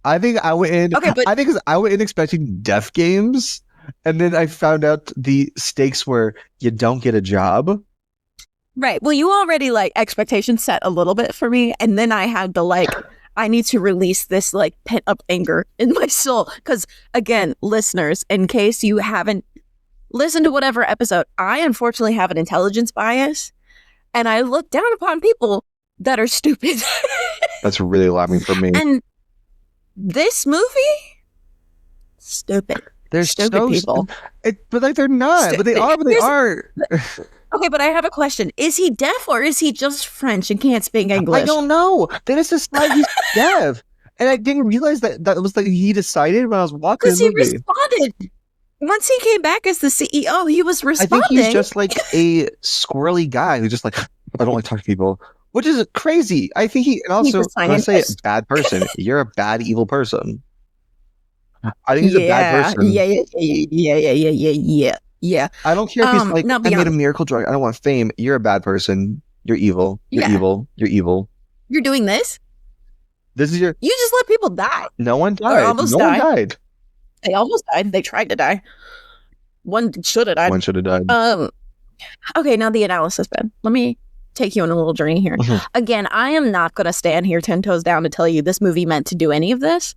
Speaker 1: I think I went in. Okay, but I think I went in expecting death games, and then I found out the stakes were you don't get a job.
Speaker 2: Right. Well, you already expectations set a little bit for me, and then I had the I need to release this pent up anger in my soul. Because again, listeners, in case you haven't listened to whatever episode, I unfortunately have an intelligence bias. And I look down upon people that are stupid.
Speaker 1: That's really alarming for me.
Speaker 2: And this movie, stupid.
Speaker 1: They're
Speaker 2: stupid people.
Speaker 1: But they're not. But they are. But they are.
Speaker 2: Okay, but I have a question. Is he deaf or is he just French and can't speak English?
Speaker 1: I don't know. Then it's just he's deaf. And I didn't realize that it was he decided when I was watching the movie.
Speaker 2: Because he responded. Once he came back as the CEO, he was responding.
Speaker 1: I think he's just a squirrely guy who's just I don't like talking to people, which is crazy. I think and also, when I say bad person, you're a bad, evil person. I think he's a bad person.
Speaker 2: Yeah.
Speaker 1: I don't care if he's I made a miracle drug. I don't want fame. You're a bad person. You're evil. You're evil. You're evil.
Speaker 2: You're doing this?
Speaker 1: This is your...
Speaker 2: You just let people die.
Speaker 1: No one died.
Speaker 2: One died. They almost died. They tried to die. One should have died.
Speaker 1: One should have died.
Speaker 2: Okay, now the analysis, Ben. Let me take you on a little journey here. Again, I am not going to stand here 10 toes down to tell you this movie meant to do any of this.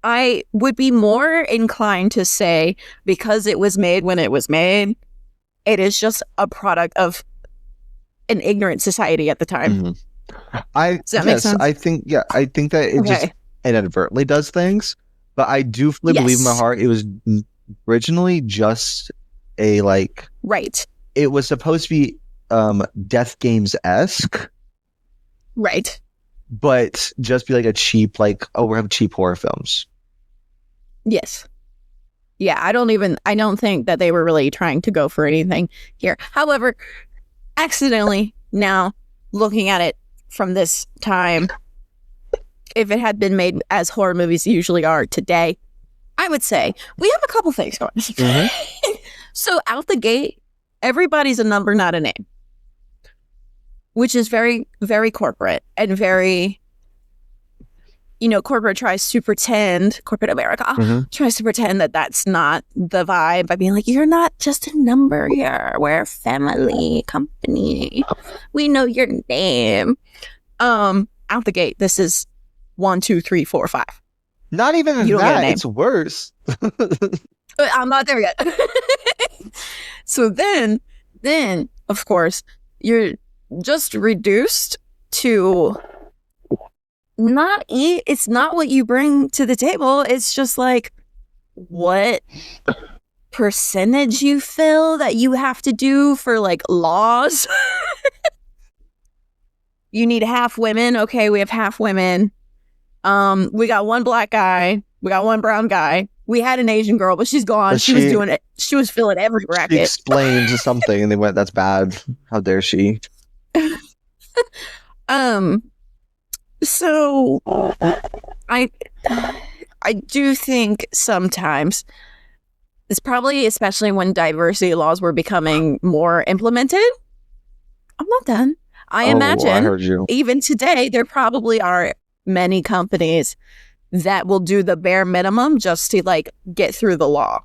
Speaker 2: I would be more inclined to say, because it was made when it was made, it is just a product of an ignorant society at the time. Does that make sense?
Speaker 1: I think that it just inadvertently does things. But I do fully believe in my heart it was originally just a
Speaker 2: right.
Speaker 1: It was supposed to be Death Games-esque.
Speaker 2: Right.
Speaker 1: But just be a cheap we're having cheap horror films.
Speaker 2: Yes. Yeah, I don't think that they were really trying to go for anything here. However, accidentally now looking at it from this time, if it had been made as horror movies usually are today, I would say we have a couple things going. So out the gate, everybody's a number, not a name, which is very, very corporate and very, corporate tries to pretend, corporate America tries to pretend that that's not the vibe by being you're not just a number here. We're a family company. We know your name. Out the gate, this is 1, 2, 3, 4, 5.
Speaker 1: Not even that. It's worse.
Speaker 2: I'm not there yet. So then, of course, you're just reduced to it's not what you bring to the table. It's just what percentage you fill that you have to do for laws. You need half women. Okay, we have half women. We got one black guy. We got one brown guy. We had an Asian girl, but she's gone.
Speaker 1: But
Speaker 2: She was doing it. She was filling every
Speaker 1: She
Speaker 2: bracket.
Speaker 1: explained something, and they went, "That's bad. How dare she?"
Speaker 2: So I do think sometimes it's probably, especially when diversity laws were becoming more implemented. I'm not done. I imagine
Speaker 1: I heard you.
Speaker 2: Even today, there probably are many companies that will do the bare minimum just to like get through the law,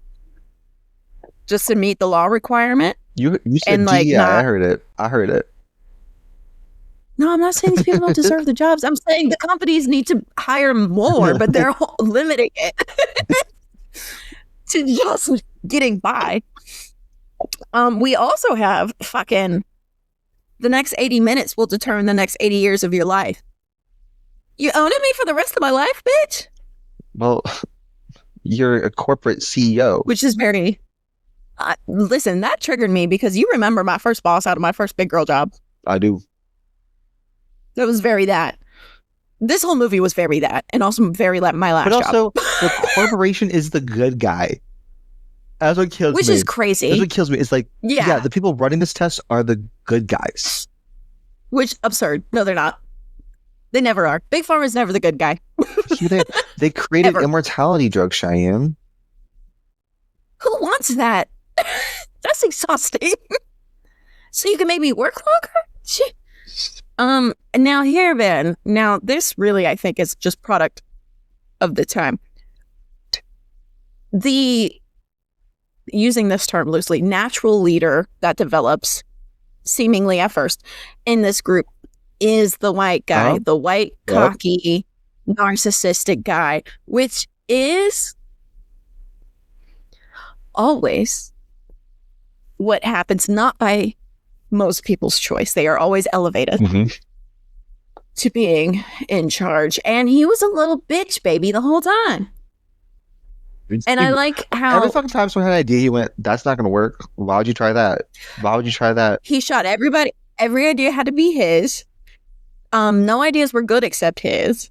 Speaker 2: just to meet the law requirement.
Speaker 1: You said
Speaker 2: and like
Speaker 1: DEI. I heard it.
Speaker 2: No, I'm not saying these people don't deserve the jobs. I'm saying the companies need to hire more, but they're limiting it to just getting by. We also have fucking the next 80 minutes will determine the next 80 years of your life. You owning me for the rest of my life, bitch?
Speaker 1: Well, you're a corporate CEO.
Speaker 2: Which is very... listen, that triggered me because you remember my first boss out of my first big girl job.
Speaker 1: I do.
Speaker 2: That was very that. This whole movie was very that, and also very my last job.
Speaker 1: But also, the corporation is the good guy. That's what kills me.
Speaker 2: Which is crazy.
Speaker 1: That's what kills me. It's like, yeah, the people running this test are the good guys.
Speaker 2: Which, absurd. No, they're not. They never are. Big Pharma is never the good guy.
Speaker 1: They created immortality drugs, Cheyenne.
Speaker 2: Who wants that? That's exhausting. So you can make me work longer? Shit. Now here, Ben. Now this really, I think, is just product of the time. Using this term loosely, natural leader that develops seemingly at first in this group is the white guy, the white, cocky, narcissistic guy, which is always what happens, not by most people's choice. They are always elevated to being in charge. And he was a little bitch baby the whole time. And I like how
Speaker 1: every fucking time someone had an idea, he went, "That's not going to work. Why would you try that? Why would you try that?"
Speaker 2: He shot everybody. Every idea had to be his. No ideas were good except his,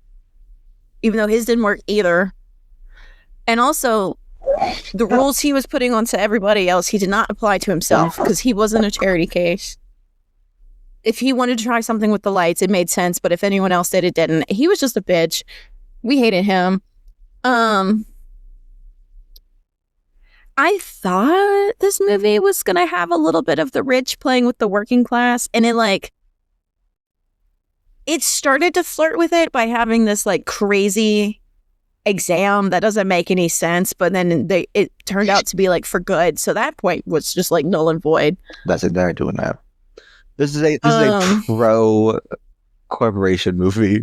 Speaker 2: even though his didn't work either. And also, the rules he was putting onto everybody else, he did not apply to himself because he wasn't a charity case. If he wanted to try something with the lights, it made sense. But if anyone else did, it didn't. He was just a bitch. We hated him. I thought this movie was going to have a little bit of the rich playing with the working class. And it started to flirt with it by having this like crazy exam that doesn't make any sense. But then it turned out to be like for good. So that point was just like null and void.
Speaker 1: That's it. They're doing that. This is a pro corporation movie.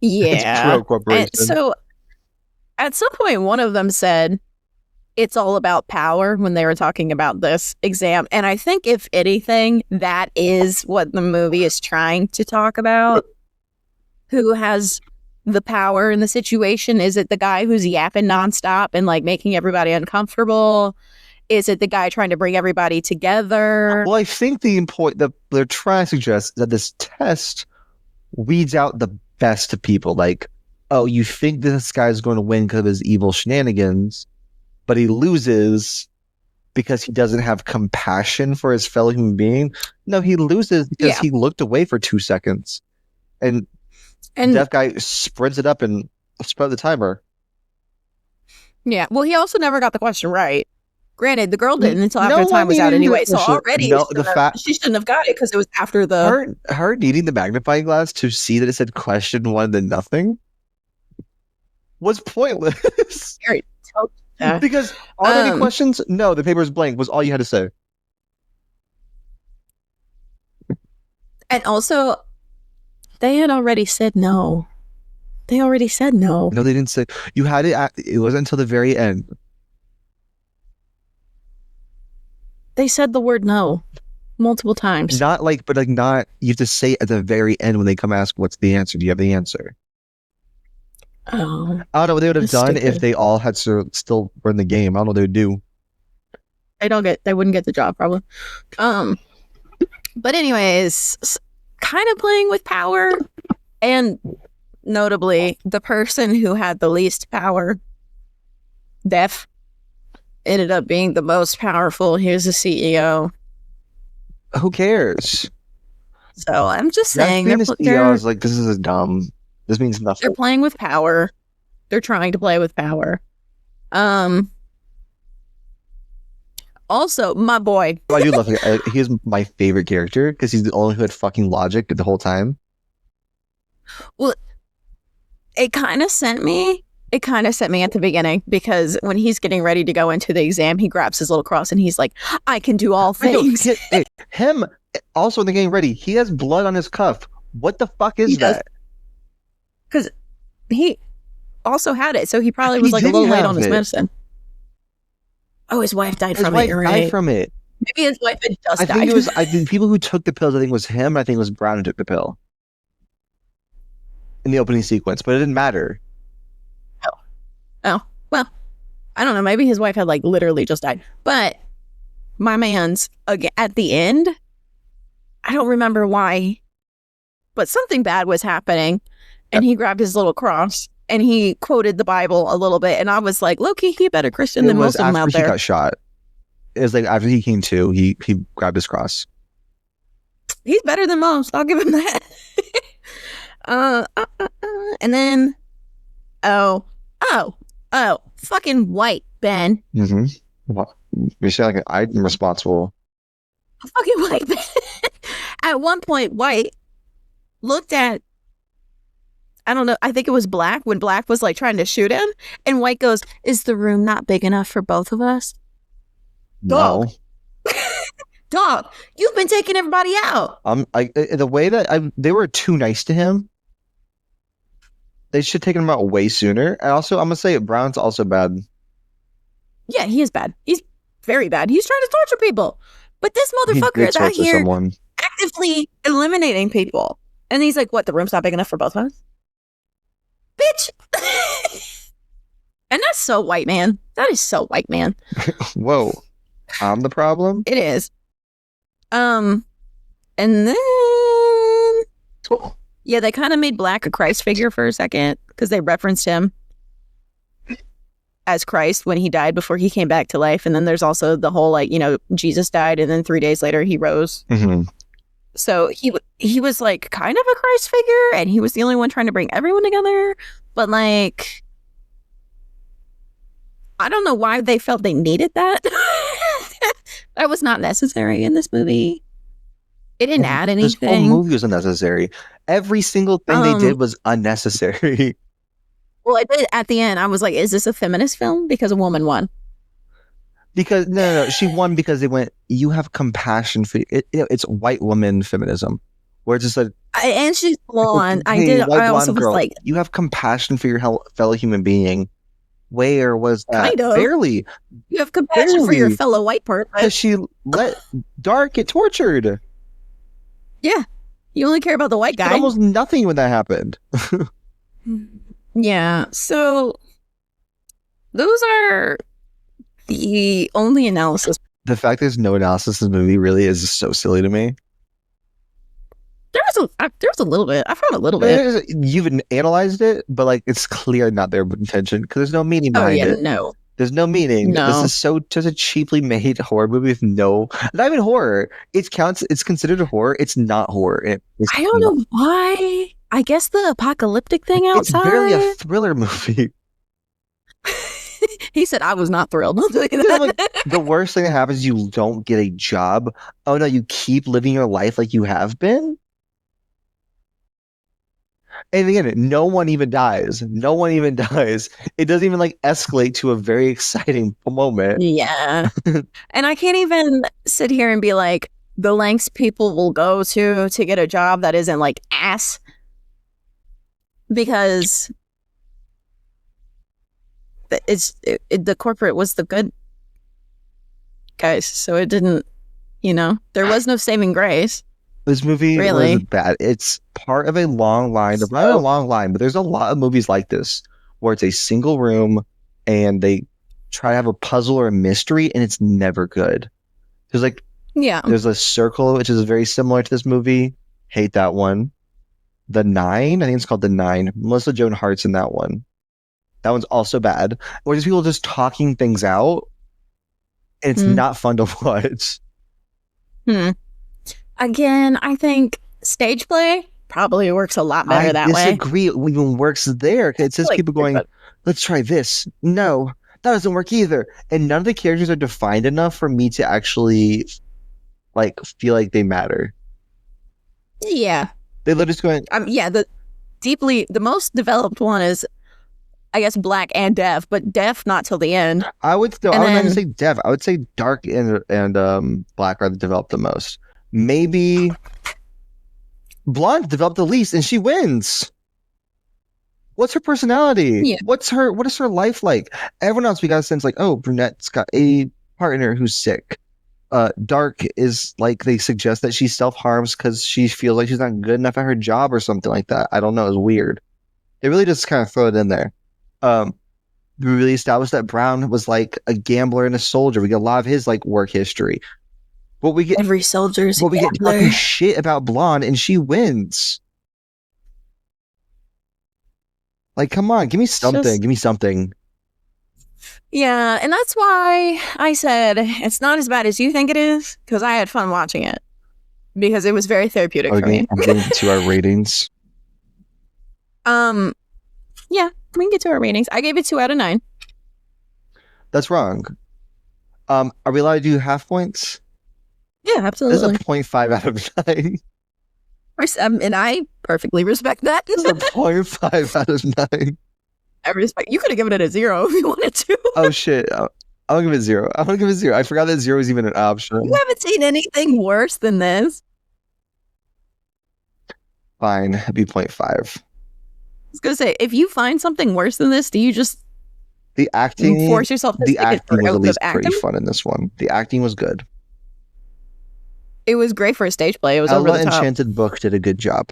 Speaker 2: Yeah.
Speaker 1: Pro corporation.
Speaker 2: And so at some point, one of them said it's all about power when they were talking about this exam. And I think, if anything, that is what the movie is trying to talk about. Who has the power in the situation? Is it the guy who's yapping nonstop and like making everybody uncomfortable? Is it the guy trying to bring everybody together?
Speaker 1: Well, I think they're trying to suggest that this test weeds out the best of people. Like, oh, you think this guy's going to win because of his evil shenanigans, but he loses because he doesn't have compassion for his fellow human being. No, he loses because he looked away for 2 seconds. And that guy spreads it up and spread the timer. Yeah.
Speaker 2: Well, he also never got the question right. Granted, the girl didn't until after the time was out anyway. So already she shouldn't have got it because it was after the...
Speaker 1: Her needing the magnifying glass to see that it said question one then nothing was pointless. Because are there any questions? No, the paper is blank was all you had to say.
Speaker 2: And also, they had already said no. No, they
Speaker 1: didn't say. You had it. It wasn't until the very end.
Speaker 2: They said the word no multiple times.
Speaker 1: Not. You have to say at the very end when they come ask, "What's the answer? Do you have the answer?"
Speaker 2: Oh,
Speaker 1: I don't know what they would have done if they all had to still run the game. I don't know what they would do.
Speaker 2: They wouldn't get the job probably. But anyways, kind of playing with power, and Notably, the person who had the least power, Deaf, ended up being the most powerful. He was the CEO.
Speaker 1: Who cares?
Speaker 2: So I'm just saying,
Speaker 1: being the CEO, I was like, this is dumb. This means nothing.
Speaker 2: They're playing with power. They're trying to play with power. Also, my boy.
Speaker 1: I do love him. He is my favorite character because he's the only who had fucking logic the whole time.
Speaker 2: Well, it kind of sent me at the beginning, because when he's getting ready to go into the exam, he grabs his little cross and he's like, I can do all things.
Speaker 1: Him, also in the getting ready, he has blood on his cuff. What the fuck is that?
Speaker 2: Because he also had it, so he probably was like a little late on his medicine. Oh, his wife died from it. Right?
Speaker 1: Died from it.
Speaker 2: Maybe his wife had just died.
Speaker 1: I think people who took the pills, I think it was him. I think it was Brown who took the pill in the opening sequence, but it didn't matter.
Speaker 2: Oh, well, I don't know. Maybe his wife had like literally just died. But my man's, again, at the end, I don't remember why, but something bad was happening, and he grabbed his little cross and he quoted the Bible a little bit, and I was like, low-key, he a better Christian than most of them out there.
Speaker 1: He got shot. It was like after he came to, he grabbed his cross.
Speaker 2: He's better than most. I'll give him that. And then, fucking White, Ben.
Speaker 1: Mm-hmm. Well, you sound like I'm responsible.
Speaker 2: Fucking White, Ben. At one point, White looked at, I don't know, I think it was Black, when Black was like trying to shoot him, and White goes, is the room not big enough for both of us? Dog.
Speaker 1: No.
Speaker 2: Dog, you've been taking everybody out.
Speaker 1: The way that they were too nice to him. They should take him out way sooner. And also, I'm gonna say Brown's also bad.
Speaker 2: Yeah, he is bad. He's very bad. He's trying to torture people, but this motherfucker is out here actively eliminating people. And he's like, "What? The room's not big enough for both of us, bitch." And that's so white, man. That is so white, man.
Speaker 1: Whoa, I'm the problem.
Speaker 2: It is. And then.
Speaker 1: Cool.
Speaker 2: Yeah, they kind of made Black a Christ figure for a second, because they referenced him as Christ when he died before he came back to life. And then there's also the whole, like, Jesus died and then 3 days later he rose.
Speaker 1: Mm-hmm.
Speaker 2: So he was like kind of a Christ figure, and he was the only one trying to bring everyone together. But like, I don't know why they felt they needed that. That was not necessary in this movie. It didn't add anything.
Speaker 1: This whole movie was unnecessary. Every single thing they did was unnecessary.
Speaker 2: Well, I did at the end. I was like, "Is this a feminist film?" Because a woman won.
Speaker 1: Because no, she won because they went, "You have compassion for it." It's white woman feminism, where it's just like,
Speaker 2: and she's blonde.
Speaker 1: Hey,
Speaker 2: I also was like,
Speaker 1: "You have compassion for your fellow human being." Where was that?
Speaker 2: Kind of.
Speaker 1: Barely.
Speaker 2: You have compassion for your fellow white person.
Speaker 1: Because she let Dark get tortured.
Speaker 2: Yeah. You only care about the white guy.
Speaker 1: But almost nothing when that happened.
Speaker 2: Yeah. So those are the only analysis.
Speaker 1: The fact there's no analysis in the movie really is so silly to me.
Speaker 2: There was a little bit. I found a little bit.
Speaker 1: You've analyzed it, but like it's clear not their intention because there's no meaning behind it.
Speaker 2: No.
Speaker 1: There's no meaning.
Speaker 2: No.
Speaker 1: This is just a cheaply made horror movie with not even horror. It's considered a horror. It's not horror.
Speaker 2: I don't know why. I guess the apocalyptic thing outside.
Speaker 1: It's barely a thriller movie.
Speaker 2: He said, I was not thrilled. I'll tell you that.
Speaker 1: Like, the worst thing that happens is you don't get a job. Oh no, you keep living your life like you have been. And again, no one even dies. No one even dies. It doesn't even like escalate to a very exciting moment.
Speaker 2: Yeah. And I can't even sit here and be like, the lengths people will go to get a job that isn't like ass. Because the corporate was the good guys. So it didn't, there was no saving grace.
Speaker 1: This movie was bad. It's part of a long line. Not a long line, but there's a lot of movies like this where it's a single room and they try to have a puzzle or a mystery and it's never good. There's a circle which is very similar to this movie. Hate that one. The Nine. I think it's called The Nine. Melissa Joan Hart's in that one. That one's also bad. Or just people just talking things out. And it's not fun to watch.
Speaker 2: Again, I think stage play probably works a lot better that way.
Speaker 1: I disagree. It even works there. It says people going, let's try this. No, that doesn't work either. And none of the characters are defined enough for me to actually like feel like they matter.
Speaker 2: Yeah.
Speaker 1: They're just going.
Speaker 2: The most developed one is, I guess, black and deaf, but deaf not till the end.
Speaker 1: I would not even say deaf. I would say dark and black are developed the most. Maybe blonde developed the least, and she wins. What's her personality?
Speaker 2: Yeah.
Speaker 1: What is her life like? Everyone else we got a sense like, oh, brunette's got a partner who's sick. Dark is like they suggest that she self-harms because she feels like she's not good enough at her job or something like that. I don't know. It's weird. They really just kind of throw it in there. We really established that Brown was like a gambler and a soldier. We get a lot of his like work history. But we get
Speaker 2: every soldier's
Speaker 1: we get talking shit about Blonde and she wins. Like, come on, give me something. Give me something.
Speaker 2: Yeah, and that's why I said it's not as bad as you think it is, because I had fun watching it. Because it was very therapeutic for me.
Speaker 1: I'm getting to our ratings.
Speaker 2: Yeah, we can get to our ratings. I gave it 2 out of 9.
Speaker 1: That's wrong. Are we allowed to do half points?
Speaker 2: Yeah, absolutely.
Speaker 1: This is a 0.5 out of 9.
Speaker 2: And I perfectly respect that.
Speaker 1: This is a 0.5 out of 9.
Speaker 2: I respect. You could have given it a 0 if you wanted to.
Speaker 1: Oh shit! I'll give it 0. I'm gonna give it 0. I forgot that 0 is even an option.
Speaker 2: You haven't seen anything worse than this.
Speaker 1: Fine, it'd be 0.5.
Speaker 2: I was gonna say, if you find something worse than this, do you just
Speaker 1: the acting
Speaker 2: force yourself to
Speaker 1: the acting was at least
Speaker 2: acting?
Speaker 1: pretty fun in this one. The acting was good.
Speaker 2: It was great for a stage play. It was
Speaker 1: Ella
Speaker 2: over the top.
Speaker 1: Enchanted Book did a good job.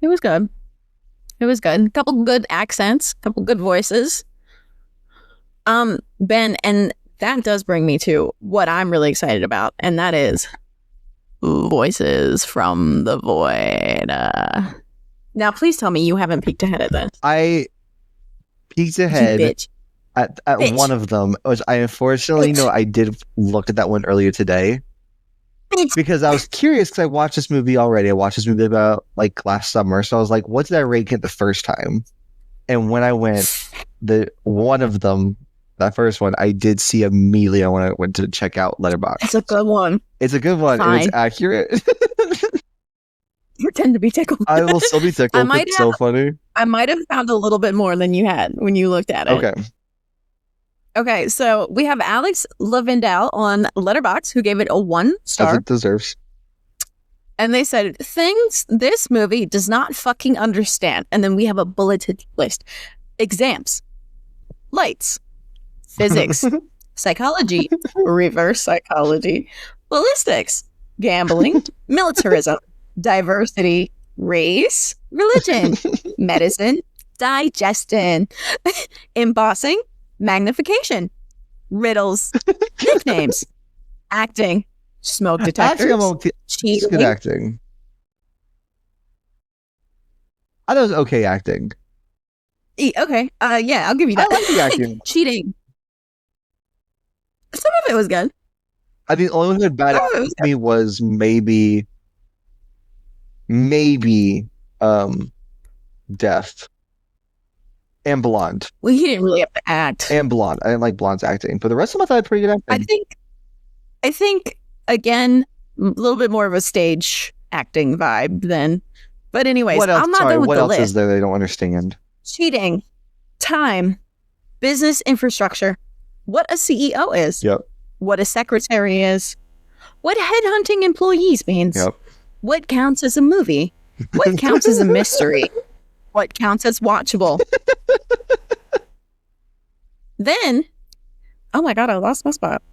Speaker 2: It was good. It was good. A couple good accents, a couple good voices. Ben, and that does bring me to what I'm really excited about, and that is Voices from the Void. Now, please tell me you haven't peeked ahead at this.
Speaker 1: I peeked ahead at one of them, which I unfortunately know I did look at that one earlier today. Because I was curious because I watched this movie already. I watched this movie about like last summer. So I was like, what did I rate it the first time? And when I went, one of them, that first one, I did see immediately when I went to check out Letterboxd.
Speaker 2: It's a good one.
Speaker 1: It's a good one. And it's accurate.
Speaker 2: Pretend to be tickled.
Speaker 1: I will still be tickled. It's so funny.
Speaker 2: I might have found a little bit more than you had when you looked at it. Okay, so we have Alex Lavendale on Letterboxd who gave it a 1 star.
Speaker 1: As it deserves.
Speaker 2: And they said, things this movie does not fucking understand. And then we have a bulleted list. Exams. Lights. Physics. Psychology. Reverse psychology. Ballistics. Gambling. Militarism. Diversity. Race. Religion. Medicine. Digestion. Embossing. Magnification, riddles, nicknames, acting, smoke detectors, cheating.
Speaker 1: It's good acting. I thought it was okay acting.
Speaker 2: Okay, yeah, I'll give you that.
Speaker 1: I like the acting.
Speaker 2: Cheating. Some of it was good.
Speaker 1: I think the only one that bad acting to me was maybe Death. And Blonde.
Speaker 2: Well, he didn't really have to act.
Speaker 1: And Blonde. I didn't like Blonde's acting. But the rest of them I thought had pretty good acting.
Speaker 2: I think, again, a little bit more of a stage acting vibe then. But anyways,
Speaker 1: what else?
Speaker 2: I'm not done with
Speaker 1: what
Speaker 2: the
Speaker 1: else
Speaker 2: list.
Speaker 1: Is there they don't understand?
Speaker 2: Cheating, time, business infrastructure, what a CEO is, what a secretary is, what headhunting employees means, what counts as a movie, what counts as a mystery, what counts as watchable. Then, oh my God, I lost my spot.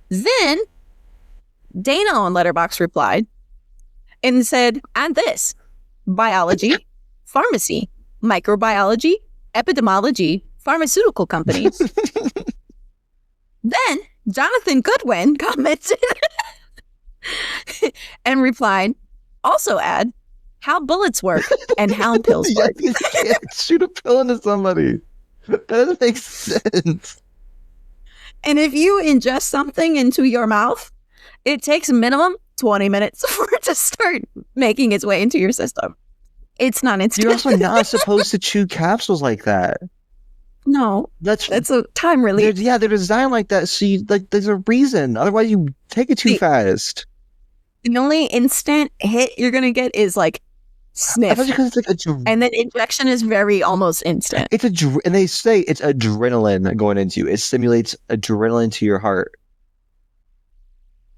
Speaker 2: Then, Dana on Letterboxd replied and said, add this, biology, pharmacy, microbiology, epidemiology, pharmaceutical companies. Then, Jonathan Goodwin commented and replied, also add how bullets work and how pills
Speaker 1: Yeah,
Speaker 2: work.
Speaker 1: you can't shoot a pill into somebody. That doesn't make sense.
Speaker 2: And if you ingest something into your mouth, it takes minimum 20 minutes for it to start making its way into your system. It's not instant.
Speaker 1: You're also not supposed to chew capsules like that.
Speaker 2: No, that's a time release.
Speaker 1: They're designed like that. So there's a reason. Otherwise, you take it too fast.
Speaker 2: The only instant hit you're gonna get is like sniff,
Speaker 1: it's like
Speaker 2: and then injection is very almost instant.
Speaker 1: And they say it's adrenaline going into you. It stimulates adrenaline to your heart.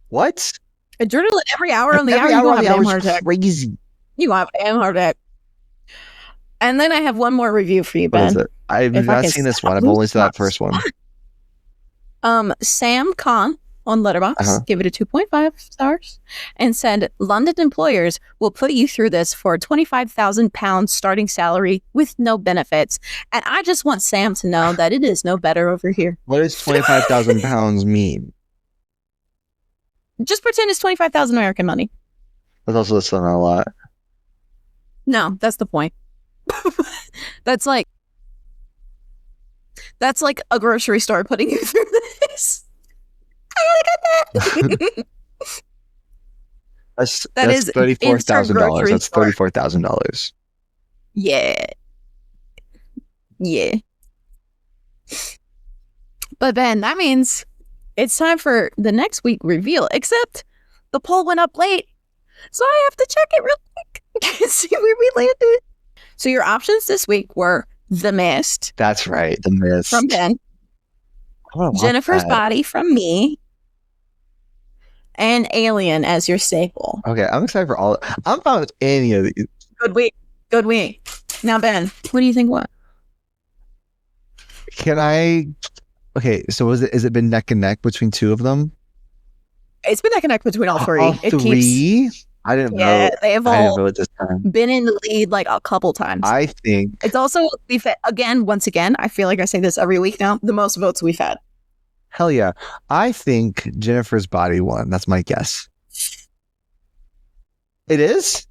Speaker 1: What?
Speaker 2: Adrenaline every hour on the hour. You have a heart attack.
Speaker 1: Crazy.
Speaker 2: You have a heart attack. And then I have one more review for you, Ben.
Speaker 1: What is it? I've not seen this one. I've only seen that first one.
Speaker 2: Sam Khan on Letterboxd gave it a 2.5 stars and said, London employers will put you through this for a £25,000 starting salary with no benefits. And I just want Sam to know that it is no better over here.
Speaker 1: What does £25,000 mean?
Speaker 2: Just pretend it's 25,000 American money.
Speaker 1: That's also still not a lot.
Speaker 2: No, that's the point. That's like a grocery store putting you through this. I gotta get that.
Speaker 1: That's
Speaker 2: $34,000.
Speaker 1: That's $34,000.
Speaker 2: Yeah. Yeah. But Ben, that means it's time for the next week reveal, except the poll went up late. So I have to check it real quick and see where we landed. So your options this week were The Mist.
Speaker 1: That's right. The Mist.
Speaker 2: From Ben. Jennifer's Body from me. And Alien as your staple.
Speaker 1: Okay, I'm excited for all. I'm fine with any of these.
Speaker 2: Good week. Good week. Now, Ben, what do you think? What?
Speaker 1: Can I? Okay, so is it been neck and neck between two of them?
Speaker 2: It's been neck and neck between all three.
Speaker 1: All three? I didn't know.
Speaker 2: They have
Speaker 1: I didn't
Speaker 2: all
Speaker 1: know it this time.
Speaker 2: been in the lead like a couple times.
Speaker 1: I think
Speaker 2: it's also once again, I feel like I say this every week now, the most votes we've had.
Speaker 1: Hell yeah. I think Jennifer's Body won. That's my guess. It is?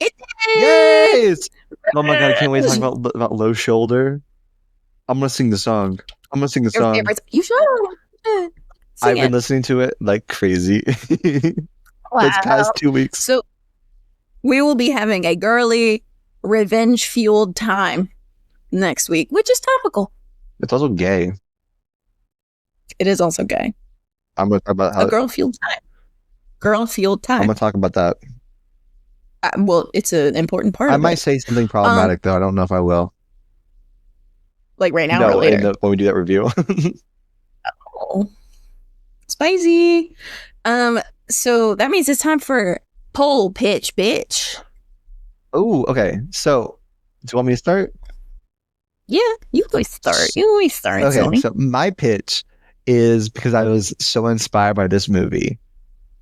Speaker 2: It is!
Speaker 1: Yes! Oh my god, I can't wait to talk about Low Shoulder. I'm gonna sing the song. You
Speaker 2: should.
Speaker 1: I've been listening to it like crazy.
Speaker 2: Wow.
Speaker 1: This past 2 weeks.
Speaker 2: So we will be having a girly, revenge-fueled time next week, which is topical.
Speaker 1: It's also gay.
Speaker 2: It is also gay.
Speaker 1: I'm going to talk about how...
Speaker 2: A girl-fueled time. Girl-fueled time.
Speaker 1: I'm going to talk about that.
Speaker 2: Well, it's an important part of it.
Speaker 1: I might say something problematic, though. I don't know if I will.
Speaker 2: Like right now or later?
Speaker 1: When we do that review.
Speaker 2: Oh. Spicy. So that means it's time for poll pitch, bitch.
Speaker 1: Oh, okay. So, do you want me to start?
Speaker 2: Yeah, you always start. Okay, Sony.
Speaker 1: So my pitch is because I was so inspired by this movie.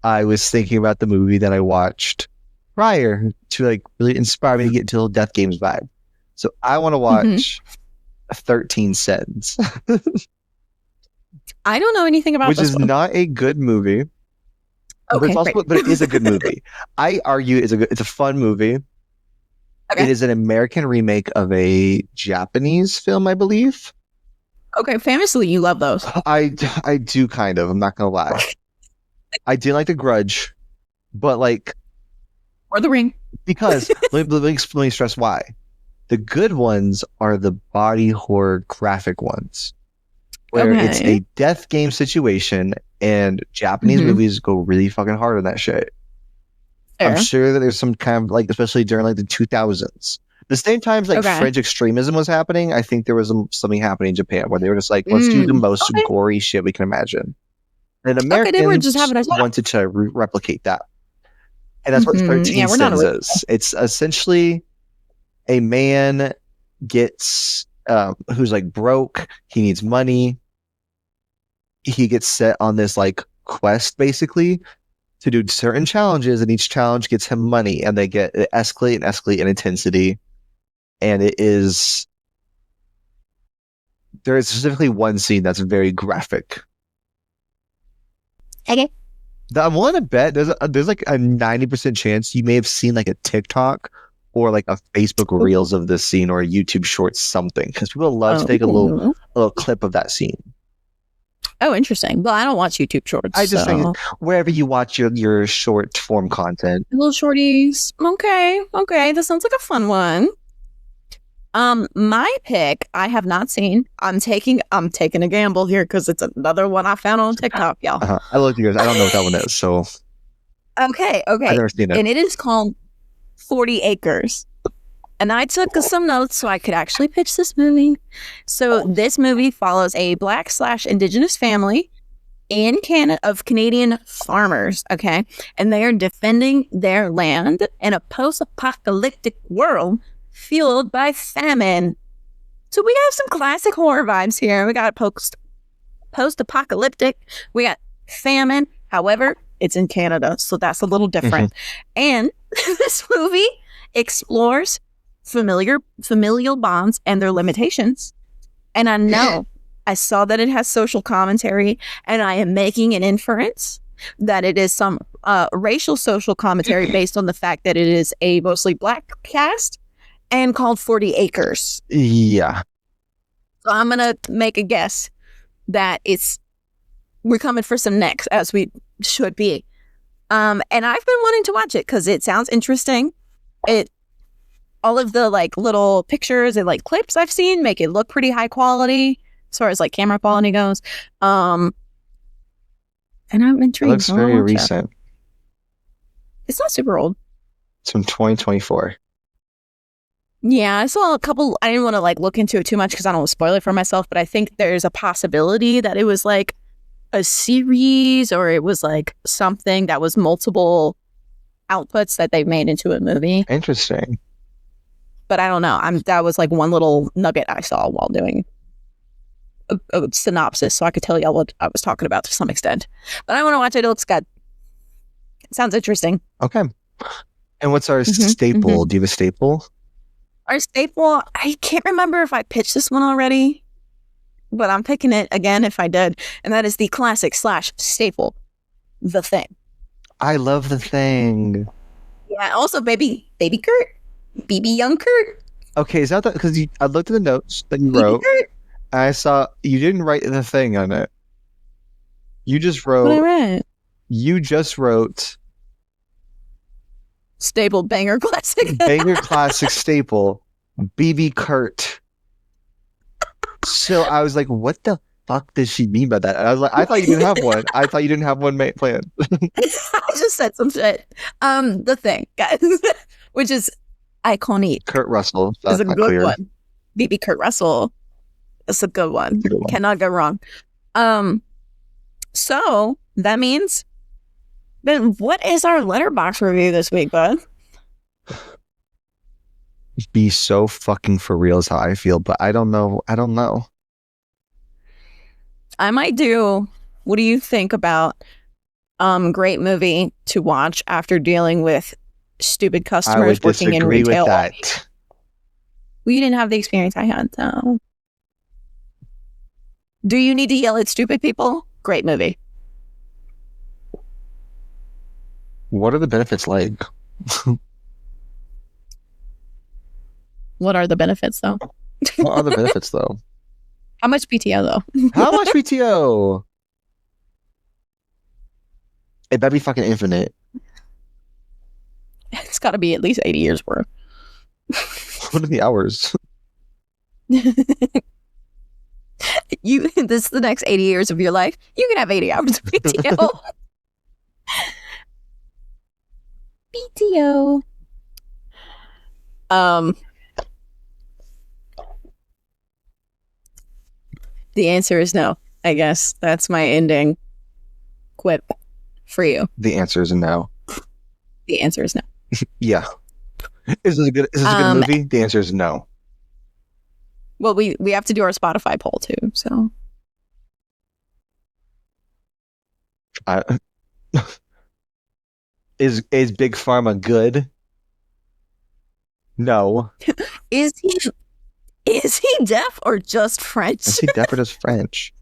Speaker 1: I was thinking about the movie that I watched prior to like really inspire me to get into the Death Games vibe. So I want to watch 13 Sins.
Speaker 2: I don't know anything about
Speaker 1: which
Speaker 2: this
Speaker 1: is
Speaker 2: one.
Speaker 1: Not a good movie.
Speaker 2: Okay,
Speaker 1: but it is a good movie. I argue it's a fun movie. Okay. It is an American remake of a Japanese film, I believe.
Speaker 2: Okay, famously, you love those.
Speaker 1: I do kind of. I'm not gonna lie. I did like The Grudge, but like,
Speaker 2: or The Ring,
Speaker 1: because let me stress why. The good ones are the body horror graphic ones, where it's a death game situation, and Japanese movies go really fucking hard on that shit. Fair. I'm sure that there's some kind of like, especially during like the 2000s, the same times like French extremism was happening. I think there was something happening in Japan where they were just like, let's do the most gory shit we can imagine. And Americans wanted to replicate that, and that's what 13 Sins is. It's essentially a man gets who's like broke. He needs money. He gets set on this like quest basically to do certain challenges, and each challenge gets him money, and they escalate in intensity. And there is specifically one scene that's very graphic.
Speaker 2: Okay.
Speaker 1: I'm willing to bet there's like a 90% chance you may have seen like a TikTok or like a Facebook Reels of this scene or a YouTube short something, because people love to take a little clip of that scene.
Speaker 2: Oh, interesting. Well, I don't watch YouTube shorts.
Speaker 1: I just think wherever you watch your short form content.
Speaker 2: Little shorties. Okay. That sounds like a fun one. My pick, I have not seen. I'm taking a gamble here because it's another one I found on TikTok, y'all.
Speaker 1: I looked at yours. I don't know what that one is, so.
Speaker 2: Okay.
Speaker 1: I've never seen it.
Speaker 2: And it is called 40 Acres. And I took some notes so I could actually pitch this movie. So this movie follows a Black/Indigenous family in Canada of Canadian farmers, okay? And they are defending their land in a post-apocalyptic world fueled by famine. So we have some classic horror vibes here. We got post-apocalyptic. We got famine. However, it's in Canada, so that's a little different. And this movie explores familial bonds and their limitations. And I know I saw that it has social commentary, and I am making an inference that it is some racial social commentary based on the fact that it is a mostly Black cast and called 40 Acres.
Speaker 1: Yeah.
Speaker 2: So I'm going to make a guess that we're coming for some necks, as we should be. And I've been wanting to watch it because it sounds interesting. All of the like little pictures and like clips I've seen make it look pretty high quality as far as like camera quality goes. And I'm intrigued.
Speaker 1: It looks very recent.
Speaker 2: It's not super old.
Speaker 1: It's from 2024.
Speaker 2: Yeah, I saw a couple. I didn't want to like look into it too much because I don't want to spoil it for myself, but I think there's a possibility that it was like a series or it was like something that was multiple outputs that they've made into a movie.
Speaker 1: Interesting.
Speaker 2: But I don't know. That was like one little nugget I saw while doing a synopsis, so I could tell y'all what I was talking about to some extent. But I want to watch it. It looks good. It sounds interesting.
Speaker 1: Okay. And what's our staple? Do you have a staple?
Speaker 2: Our staple, I can't remember if I pitched this one already, but I'm picking it again if I did. And that is the classic/staple, The Thing.
Speaker 1: I love The Thing.
Speaker 2: Yeah, also baby Kurt. BB Young Kurt.
Speaker 1: Okay, is that because I looked at the notes that you wrote, and I saw you didn't write The Thing on it. You just wrote.
Speaker 2: What I read?
Speaker 1: You just wrote.
Speaker 2: Staple banger classic.
Speaker 1: Banger classic staple. BB Kurt. So I was like, what the fuck does she mean by that? And I was like, I thought you didn't have one. I thought you didn't have one planned.
Speaker 2: I just said some shit. The Thing, guys, which is iconic.
Speaker 1: Kurt Russell.
Speaker 2: Is a good one. BB Kurt Russell. That's a good one. Cannot go wrong. So that means, then what is our letterbox review this week, bud?
Speaker 1: Be so fucking for real is how I feel, but I don't know.
Speaker 2: I might do. What do you think about great movie to watch after dealing with stupid customers working in retail?
Speaker 1: With that.
Speaker 2: Well, you didn't have the experience I had, so. Do you need to yell at stupid people? Great movie.
Speaker 1: What are the benefits like?
Speaker 2: What are the benefits, though?
Speaker 1: What are the benefits, though?
Speaker 2: How much PTO, though?
Speaker 1: How much PTO? It better be fucking infinite.
Speaker 2: It's got to be at least 80 years worth.
Speaker 1: What are the hours?
Speaker 2: This is the next 80 years of your life. You can have 80 hours of PTO. PTO. The answer is no. I guess that's my ending quip for you.
Speaker 1: The answer is no.
Speaker 2: The answer is no.
Speaker 1: Yeah. Is this a good movie? The answer is no.
Speaker 2: Well, we have to do our Spotify poll too, so.
Speaker 1: Is Big Pharma good? No.
Speaker 2: Is he deaf or just French?
Speaker 1: Is he deaf or just French?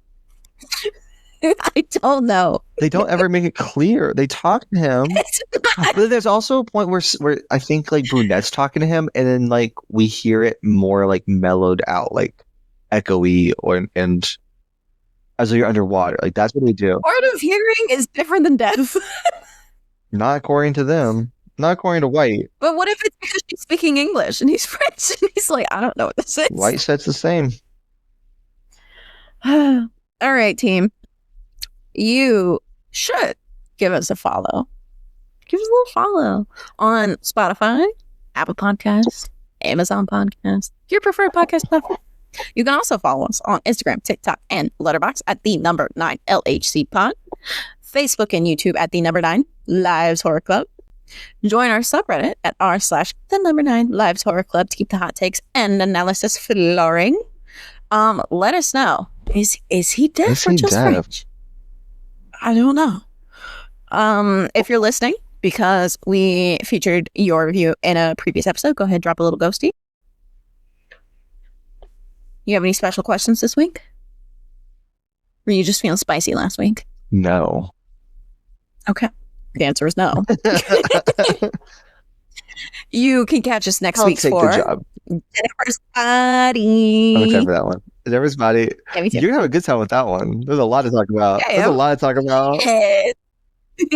Speaker 2: I don't know.
Speaker 1: They don't ever make it clear. They talk to him. But there's also a point where I think like Brunette's talking to him, and then like we hear it more like mellowed out, like echoey, and as though you're underwater. Like that's what they do.
Speaker 2: Hard of hearing is different than deaf.
Speaker 1: Not according to them. Not according to White.
Speaker 2: But what if it's because she's speaking English and he's French and he's like, I don't know what this is.
Speaker 1: White says the same.
Speaker 2: All right, team. You should give us a follow. Give us a little follow on Spotify, Apple Podcasts, Amazon Podcasts, your preferred podcast platform. You can also follow us on Instagram, TikTok, and Letterboxd at the number 9 LHC Pod. Facebook and YouTube at the number 9 Lives Horror Club. Join our subreddit at r/the number 9 Lives Horror Club to keep the hot takes and analysis flowing. Let us know. Is he deaf or just French? I don't know. If you're listening, because we featured your review in a previous episode, go ahead, drop a little ghosty. You have any special questions this week? Were you just feeling spicy last week?
Speaker 1: No.
Speaker 2: Okay. The answer is no. You can catch us next week for Jennifer's Body.
Speaker 1: I'm excited for that one. Jennifer's Body.
Speaker 2: Yeah,
Speaker 1: you're gonna have a good time with that one. There's a lot to talk about.
Speaker 2: Yeah,
Speaker 1: There's a lot to talk about.
Speaker 2: Yeah.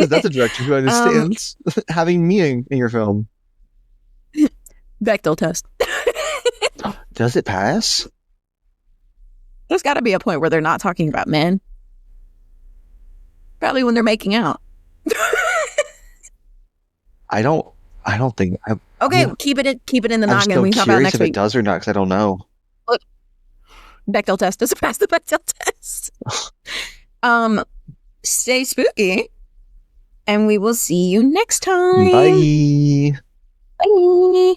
Speaker 1: That's a director who understands having me in your film.
Speaker 2: Bechdel test.
Speaker 1: Does it pass?
Speaker 2: There's got to be a point where they're not talking about men. Probably when they're making out.
Speaker 1: I don't think.
Speaker 2: Okay, keep it in the noggin. We can talk about next
Speaker 1: if
Speaker 2: week.
Speaker 1: It does or not, because I don't know.
Speaker 2: Look, Bechdel test doesn't pass the Bechdel test. Stay spooky, and we will see you next time.
Speaker 1: Bye.
Speaker 2: Bye.